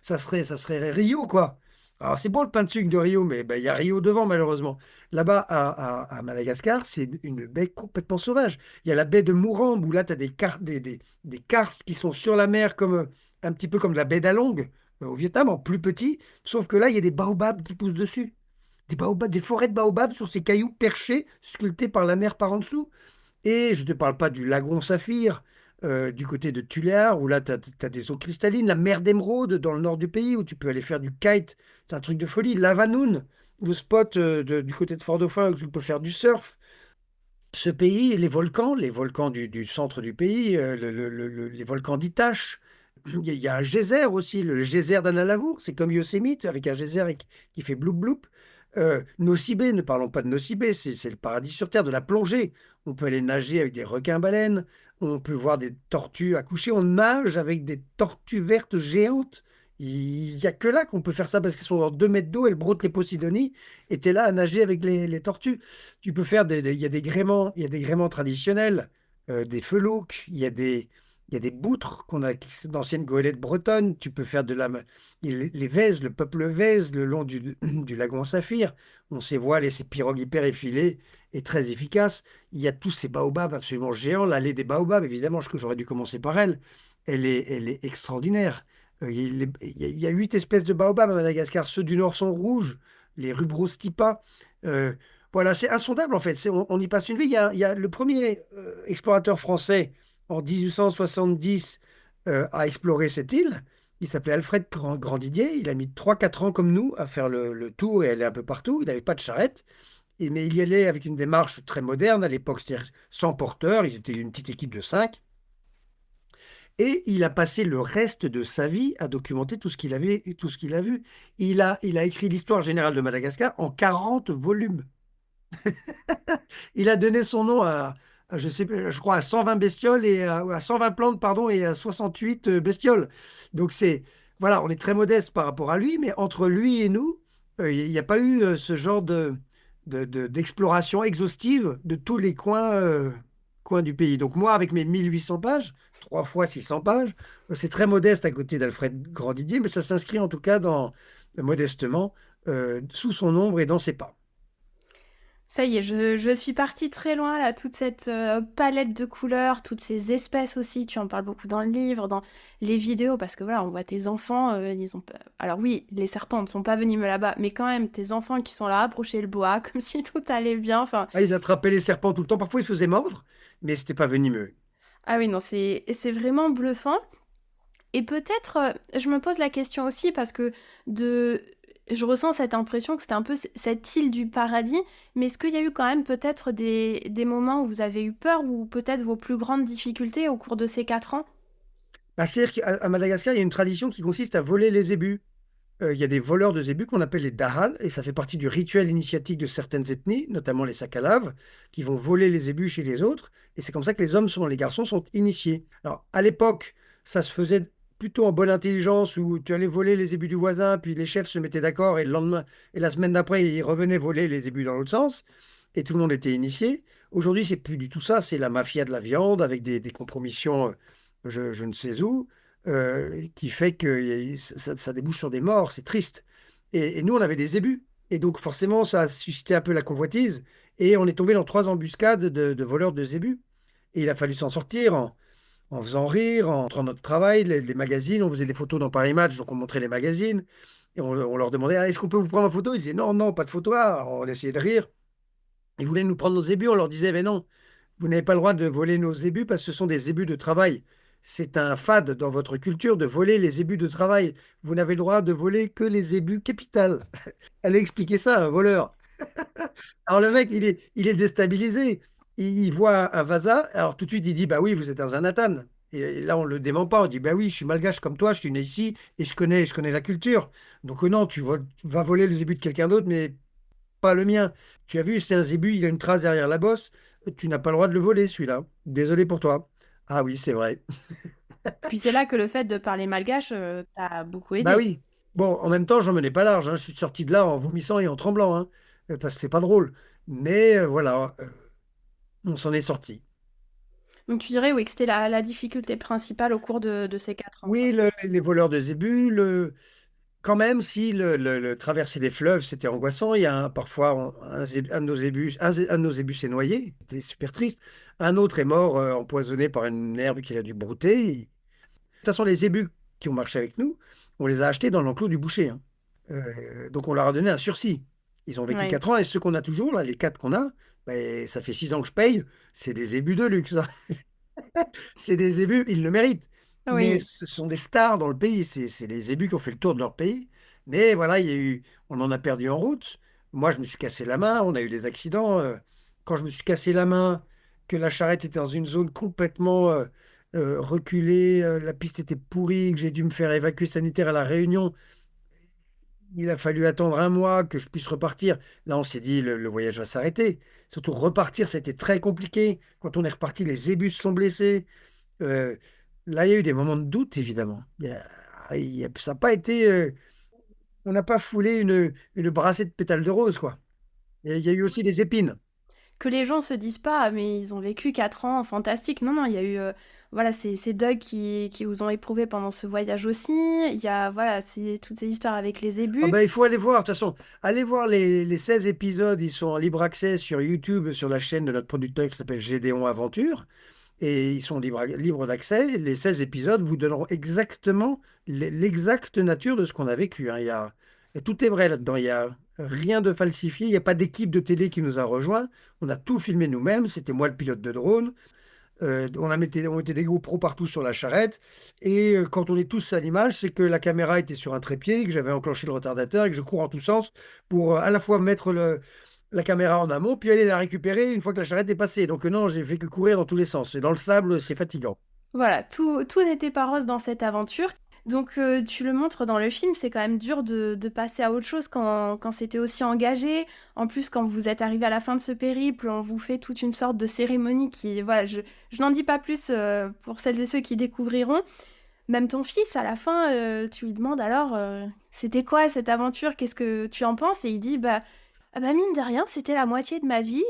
ça serait Rio, quoi. Alors, c'est bon le pain de sucre de Rio, mais ben, il y a Rio devant, malheureusement. Là-bas, à Madagascar, c'est une baie complètement sauvage. Il y a la baie de Mouramba, où là, tu as des karstes qui sont sur la mer, un petit peu comme la baie d'Along au Vietnam, en plus petit, sauf que là, il y a des baobabs qui poussent dessus. Des baobabs, des forêts de baobabs sur ces cailloux perchés, sculptés par la mer par en dessous. Et je ne te parle pas du lagon Saphir, du côté de Tuléar, où là, tu as, des eaux cristallines, la mer d'Émeraude dans le nord du pays, où tu peux aller faire du kite, c'est un truc de folie. Lavanoun, le spot du côté de Fort-Dauphin, où tu peux faire du surf. Ce pays, les volcans du centre du pays, les volcans d'Itache. Il y a un geyser aussi, le geyser d'Annalavour, c'est comme Yosemite avec un geyser qui fait bloup bloup. Nosy Be, ne parlons pas de Nosy Be, c'est le paradis sur Terre, de la plongée. On peut aller nager avec des requins-baleines, on peut voir des tortues accoucher, on nage avec des tortues vertes géantes. Il n'y a que là qu'on peut faire ça parce qu'elles sont dans 2 mètres d'eau, elles broutent les Posidonies, et tu es là à nager avec les tortues. Tu peux faire il y a il y a des gréements traditionnels, des felouks, il y a des boutres qu'on a, qui sont d'anciennes goélettes bretonnes. Tu peux faire les Vèzes, le peuple Vèze, le long du lagon Saphir. On ces voiles et ces pirogues hyper effilées et très efficaces. Il y a tous ces baobabs absolument géants. L'allée des baobabs, évidemment, que j'aurais dû commencer par elle. Elle est extraordinaire. Il y a 8 espèces de baobabs à Madagascar. Ceux du nord sont rouges, les rubrostipa. Euh, voilà, c'est insondable en fait. On y passe une vie. Il y a le premier explorateur français en 1870 a exploré cette île. Il s'appelait Alfred Grandidier. Il a mis 3 4 ans comme nous à faire le tour et aller un peu partout. Il n'avait pas de charrette. Mais il y allait avec une démarche très moderne. À l'époque, c'était sans porteur. Ils étaient une petite équipe de 5. Et il a passé le reste de sa vie à documenter tout ce qu'il avait, tout ce qu'il a vu. Il a écrit l'histoire générale de Madagascar en 40 volumes. Il a donné son nom je sais, je crois, à 120 bestioles et à 120 plantes, pardon, et à 68 bestioles. Donc voilà, on est très modeste par rapport à lui, mais entre lui et nous, il n'y a pas eu ce genre d'exploration exhaustive de tous les coins du pays. Donc moi, avec mes 1800 pages, 3 fois 600 pages, c'est très modeste à côté d'Alfred Grandidier, mais ça s'inscrit en tout cas modestement, sous son ombre et dans ses pas. Ça y est, je suis partie très loin là, toute cette palette de couleurs, toutes ces espèces aussi, tu en parles beaucoup dans le livre, dans les vidéos, parce que voilà, on voit tes enfants, ils ont... Alors oui, les serpents ne sont pas venimeux là-bas, mais quand même, tes enfants qui sont là, approcher le bois, comme si tout allait bien, enfin... Ah, ils attrapaient les serpents tout le temps. Parfois, ils se faisaient mordre, mais c'était pas venimeux. Ah oui, non, c'est vraiment bluffant. Et peut-être, je me pose la question aussi parce que de, je ressens cette impression que c'était un peu cette île du paradis, mais est-ce qu'il y a eu quand même peut-être des moments où vous avez eu peur ou peut-être vos plus grandes difficultés au cours de ces 4 ans? Bah, c'est-à-dire qu'à Madagascar, il y a une tradition qui consiste à voler les zébus. Il y a des voleurs de zébus qu'on appelle les dahal, et ça fait partie du rituel initiatique de certaines ethnies, notamment les Sakalaves, qui vont voler les zébus chez les autres. Et c'est comme ça que les garçons sont initiés. Alors, à l'époque, ça se faisait plutôt en bonne intelligence, où tu allais voler les zébus du voisin, puis les chefs se mettaient d'accord, et le lendemain, et la semaine d'après, ils revenaient voler les zébus dans l'autre sens, et tout le monde était initié. Aujourd'hui, c'est plus du tout ça, c'est la mafia de la viande, avec des compromissions, je ne sais où, qui fait que ça débouche sur des morts, c'est triste. Et nous, on avait des zébus. Et donc, forcément, ça a suscité un peu la convoitise. Et on est tombé dans 3 embuscades de voleurs de zébus. Et il a fallu s'en sortir en faisant rire, en montrant notre travail, les magazines. On faisait des photos dans Paris Match, donc on montrait les magazines. Et on leur demandait, ah, est-ce qu'on peut vous prendre en photo? Ils disaient, non, non, pas de photo. Alors, on essayait de rire. Ils voulaient nous prendre nos zébus. On leur disait, mais non, vous n'avez pas le droit de voler nos zébus parce que ce sont des zébus de travail. C'est un fade dans votre culture de voler les zébus de travail. Vous n'avez le droit de voler que les zébus capitales. Elle a expliqué ça à un voleur. Alors le mec, il est déstabilisé. Il voit un vasa. Alors tout de suite, il dit, bah oui, vous êtes un Zanatan. Et là, on le dément pas. On dit, bah oui, je suis malgache comme toi, je suis né ici et je connais la culture. Donc non, tu vas voler le zébu de quelqu'un d'autre, mais pas le mien. Tu as vu, c'est un zébu, il a une trace derrière la bosse. Tu n'as pas le droit de le voler, celui-là. Désolé pour toi. Ah oui, c'est vrai. Puis c'est là que le fait de parler malgache t'a beaucoup Bah aidé. oui. Bon, en même temps, j'en menais pas large, hein. Je suis sorti de là en vomissant et en tremblant, hein, parce que c'est pas drôle. Mais voilà, on s'en est sorti. Donc tu dirais oui que c'était la difficulté principale au cours de ces 4 ans, quoi. Oui, les voleurs de zébus, quand même, si le traverser des fleuves, c'était angoissant. Il y a parfois un de nos zébus, un de nos zébus s'est noyé. C'était super triste. Un autre est mort empoisonné par une herbe qu'il a dû brouter. De toute façon, les zébus qui ont marché avec nous, on les a achetés dans l'enclos du boucher, hein. Donc on leur a donné un sursis. Ils ont vécu Ouais. 4 ans et ceux qu'on a toujours, là, les 4 qu'on a, ben, ça fait 6 ans que je paye. C'est des zébus de luxe, hein. C'est des zébus, ils le méritent. Mais Oui. ce sont des stars dans le pays. C'est les zébus qui ont fait le tour de leur pays. Mais voilà, on en a perdu en route. Moi, je me suis cassé la main. On a eu des accidents. Quand je me suis cassé la main, que la charrette était dans une zone complètement reculée, la piste était pourrie, que j'ai dû me faire évacuer sanitaire à La Réunion. Il a fallu attendre un mois que je puisse repartir. Là, on s'est dit, le voyage va s'arrêter. Surtout repartir, c'était très compliqué. Quand on est reparti, les zébus se sont blessés. Euh, Là, il y a eu des moments de doute, évidemment. Ça n'a pas été. On n'a pas foulé une brassée de pétales de rose, quoi. Il y a eu aussi des épines. Que les gens se disent pas, mais ils ont vécu 4 ans fantastiques. Non, non, il y a eu voilà, ces deuils qui vous ont éprouvé pendant ce voyage aussi. Il y a voilà, toutes ces histoires avec les Ah ébus. ben, il faut aller voir. De toute façon, allez voir les 16 épisodes. Ils sont en libre accès sur YouTube, sur la chaîne de notre producteur qui s'appelle Gédéon Aventure. Et ils sont libres d'accès. Les 16 épisodes vous donneront exactement l'exacte nature de ce qu'on a vécu, hein. Et tout est vrai là-dedans. Il n'y a rien de falsifié. Il n'y a pas d'équipe de télé qui nous a rejoints. On a tout filmé nous-mêmes. C'était moi le pilote de drone. On mettait des GoPros partout sur la charrette. Et quand on est tous à l'image, c'est que la caméra était sur un trépied, que j'avais enclenché le retardateur et que je cours en tous sens pour à la fois mettre la caméra en amont, puis aller la récupérer une fois que la charrette est passée. Donc non, j'ai fait que courir dans tous les sens. Et dans le sable, c'est fatigant. Voilà, tout n'était pas rose dans cette aventure. Donc tu le montres dans le film, c'est quand même dur de passer à autre chose quand c'était aussi engagé. En plus, quand vous êtes arrivé à la fin de ce périple, on vous fait toute une sorte de cérémonie qui... Voilà, je n'en dis pas plus pour celles et ceux qui découvriront. Même ton fils, à la fin, tu lui demandes alors, c'était quoi cette aventure? Qu'est-ce que tu en penses? Et il dit, bah, ah bah mine de rien, c'était la moitié de ma vie,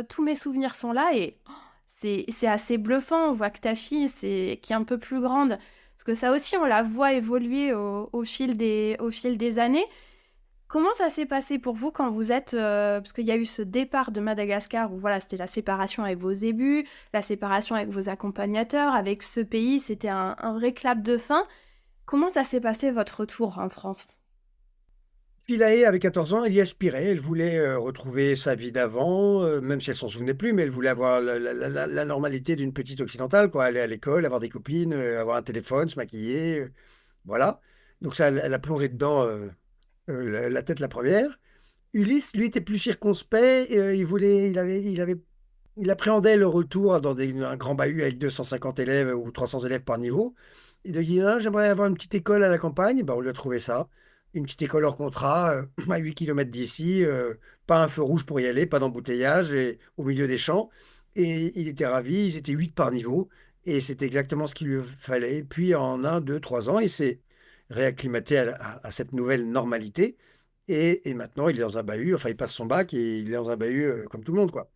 tous mes souvenirs sont là et oh, c'est assez bluffant. On voit que ta fille, qui est un peu plus grande, parce que ça aussi, on la voit évoluer au fil des années. Comment ça s'est passé pour vous quand vous êtes... parce qu'il y a eu ce départ de Madagascar où voilà, c'était la séparation avec vos ébus, la séparation avec vos accompagnateurs, avec ce pays, c'était un vrai clap de fin. Comment ça s'est passé votre retour en France? Philae avait 14 ans, elle y aspirait, elle voulait retrouver sa vie d'avant, même si elle s'en souvenait plus, mais elle voulait avoir la normalité d'une petite occidentale, quoi, aller à l'école, avoir des copines, avoir un téléphone, se maquiller, voilà. Donc ça, elle a plongé dedans la tête la première. Ulysse, lui, était plus circonspect, il appréhendait le retour dans un grand bahut avec 250 élèves ou 300 élèves par niveau. Il dit, ah, j'aimerais avoir une petite école à la campagne. Ben, on lui a trouvé ça. Une petite école hors contrat, à 8 kilomètres d'ici, pas un feu rouge pour y aller, pas d'embouteillage, et au milieu des champs. Et il était ravi, ils étaient 8 par niveau. Et c'était exactement ce qu'il lui fallait. Puis en 1, 2, 3 ans, il s'est réacclimaté à cette nouvelle normalité. Et maintenant, il est dans un bahut, enfin, il passe son bac et il est dans un bahut comme tout le monde, quoi.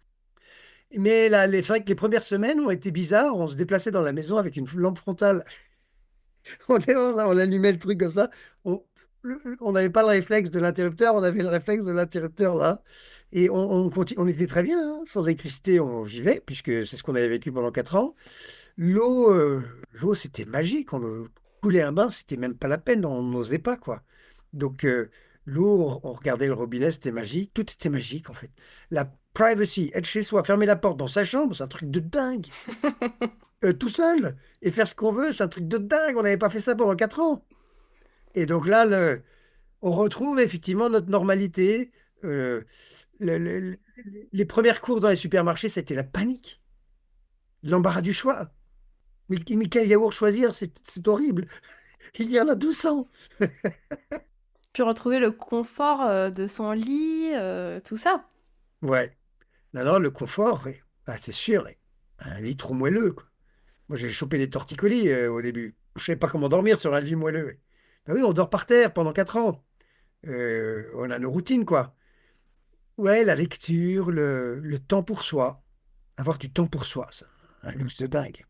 Mais là, c'est vrai que les premières semaines ont été bizarres. On se déplaçait dans la maison avec une lampe frontale. On allumait le truc comme ça. On on n'avait pas le réflexe de l'interrupteur, on avait le réflexe de l'interrupteur là. Et on était très bien, hein. Sans électricité, on vivait, puisque c'est ce qu'on avait vécu pendant 4 ans. L'eau, c'était magique. Couler un bain, c'était même pas la peine, on n'osait pas, quoi. Donc, l'eau, on regardait le robinet, c'était magique. Tout était magique, en fait. La privacy, être chez soi, fermer la porte dans sa chambre, c'est un truc de dingue. Tout seul, et faire ce qu'on veut, c'est un truc de dingue. On n'avait pas fait ça pendant 4 ans. Et donc là, on retrouve effectivement notre normalité. Euh, le- le- le- les premières courses dans les supermarchés, c'était la panique, l'embarras du choix. Mais quel yaourt choisir? C'est horrible. Il y en a 200. Puis retrouver le confort de son lit, tout ça. Ouais. Non, non, le confort, ouais. Ah, c'est sûr, ouais. Un lit trop moelleux, quoi. Moi, j'ai chopé des torticolis au début. Je savais pas comment dormir sur un lit moelleux, ouais. Ben oui, on dort par terre pendant 4 ans. On a nos routines, quoi. Ouais, la lecture, le temps pour soi. Avoir du temps pour soi, c'est un luxe de dingue.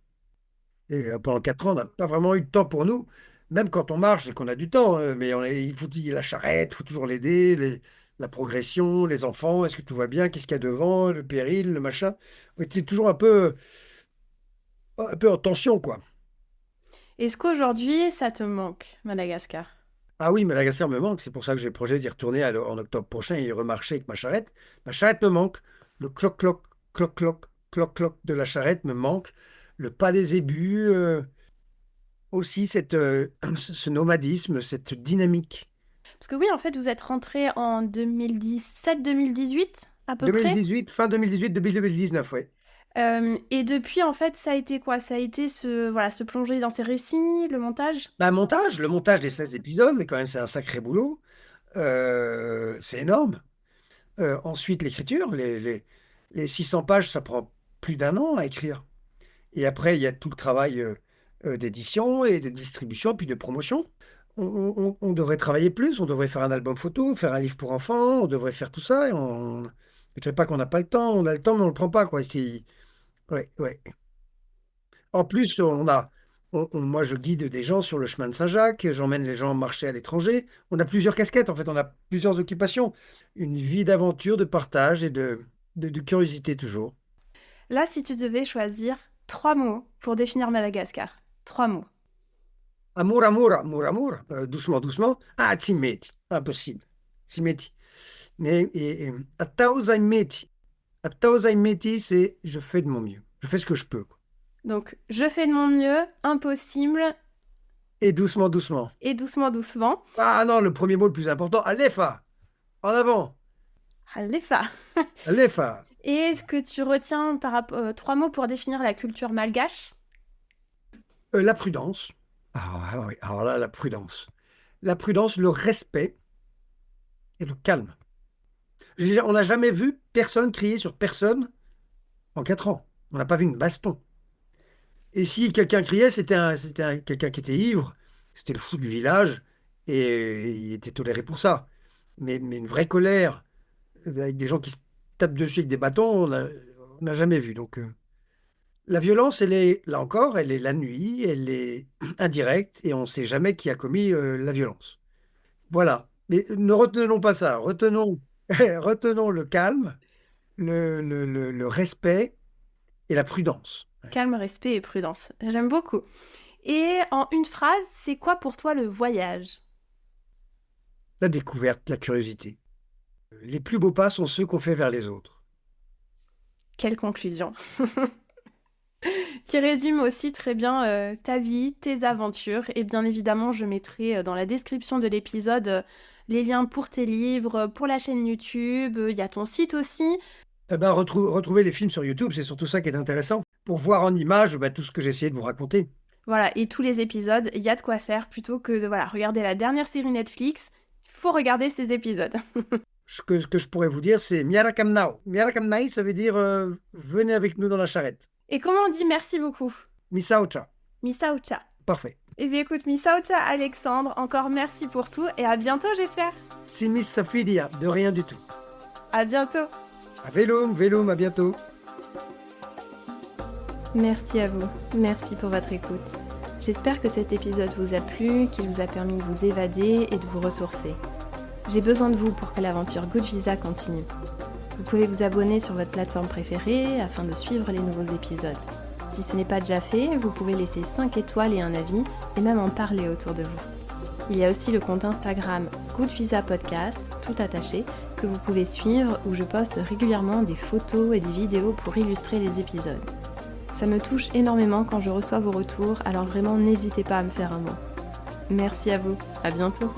Et pendant 4 ans, on n'a pas vraiment eu de temps pour nous. Même quand on marche, c'est qu'on a du temps, mais il faut il y a la charrette, il faut toujours l'aider, la progression, les enfants, est-ce que tout va bien, qu'est-ce qu'il y a devant, le péril, le machin. On était toujours un peu en tension, quoi. Est-ce qu'aujourd'hui, ça te manque, Madagascar? Ah oui, Madagascar me manque, c'est pour ça que j'ai le projet d'y retourner en octobre prochain et y remarcher avec ma charrette. Ma charrette me manque. Le cloc-cloc, cloc-cloc, cloc-cloc de la charrette me manque. Le pas des ébus, aussi ce nomadisme, cette dynamique. Parce que oui, en fait, vous êtes rentré en 2017-2018, à peu près. 2018, fin 2018, début 2019, ouais. Et depuis, en fait, ça a été quoi? Ça a été voilà, se plonger dans ces récits, le montage? Bah, le montage des 16 épisodes, quand même, c'est un sacré boulot. C'est énorme. Ensuite, l'écriture, les 600 pages, ça prend plus d'1 an à écrire. Et après, il y a tout le travail d'édition et de distribution, puis de promotion. On devrait travailler plus, on devrait faire un album photo, faire un livre pour enfants, on devrait faire tout ça. Je ne dirais pas qu'on n'a pas le temps, on a le temps, mais on ne le prend pas, quoi. Ouais, ouais. En plus, moi, je guide des gens sur le chemin de Saint-Jacques, j'emmène les gens marcher à l'étranger. On a plusieurs casquettes, en fait, on a plusieurs occupations. Une vie d'aventure, de partage et de curiosité toujours. Là, si tu devais choisir 3 mots pour définir Madagascar, 3 mots. Amour, amour, amour, amour, doucement, doucement. Ah, Tsimeti, impossible. Tsimeti. Mais Ataozaimeti. Ataozaimeti, c'est je fais de mon mieux. Je fais ce que je peux, quoi. Donc, je fais de mon mieux, impossible, Et doucement, doucement. et doucement, doucement. Ah non, le premier mot le plus important, Alepha, en avant. Khalifa. Khalifa. Et est-ce que tu retiens 3 mots pour définir la culture malgache? La prudence. Ah oui, alors là, la prudence. La prudence, le respect et le calme. On n'a jamais vu personne crier sur personne en 4 ans. On n'a pas vu une baston. Et si quelqu'un criait, quelqu'un qui était ivre, c'était le fou du village, et il était toléré pour ça. Mais une vraie colère, avec des gens qui se tapent dessus avec des bâtons, on n'a jamais vu. Donc la violence, elle est, là encore, elle est la nuit, elle est indirecte, et on ne sait jamais qui a commis la violence. Voilà. Mais ne retenons pas ça. Retenons le calme, le respect et la prudence. Ouais. Calme, respect et prudence. J'aime beaucoup. Et en une phrase, c'est quoi pour toi le voyage? La découverte, la curiosité. Les plus beaux pas sont ceux qu'on fait vers les autres. Quelle conclusion. Qui résume aussi très bien ta vie, tes aventures. Et bien évidemment, je mettrai dans la description de l'épisode les liens pour tes livres, pour la chaîne YouTube. Il y a ton site aussi. Eh ben, retrouver les films sur YouTube, c'est surtout ça qui est intéressant. Pour voir en images tout ce que j'ai essayé de vous raconter. Voilà, et tous les épisodes, il y a de quoi faire plutôt que de regarder la dernière série Netflix. Il faut regarder ces épisodes. Ce que je pourrais vous dire, c'est Miarakamnao. Miarakamnai, ça veut dire venez avec nous dans la charrette. Et comment on dit merci beaucoup? Misaocha. Misaucha. Parfait. Eh bien écoute, Misaucha Alexandre, encore merci pour tout et à bientôt j'espère. Simis Safidia, de rien du tout. À bientôt. À Velum, à bientôt. Merci à vous, merci pour votre écoute. J'espère que cet épisode vous a plu, qu'il vous a permis de vous évader et de vous ressourcer. J'ai besoin de vous pour que l'aventure Good Visa continue. Vous pouvez vous abonner sur votre plateforme préférée afin de suivre les nouveaux épisodes. Si ce n'est pas déjà fait, vous pouvez laisser 5 étoiles et un avis et même en parler autour de vous. Il y a aussi le compte Instagram Good Visa Podcast, tout attaché, que vous pouvez suivre où je poste régulièrement des photos et des vidéos pour illustrer les épisodes. Ça me touche énormément quand je reçois vos retours, alors vraiment n'hésitez pas à me faire un mot. Merci à vous, à bientôt.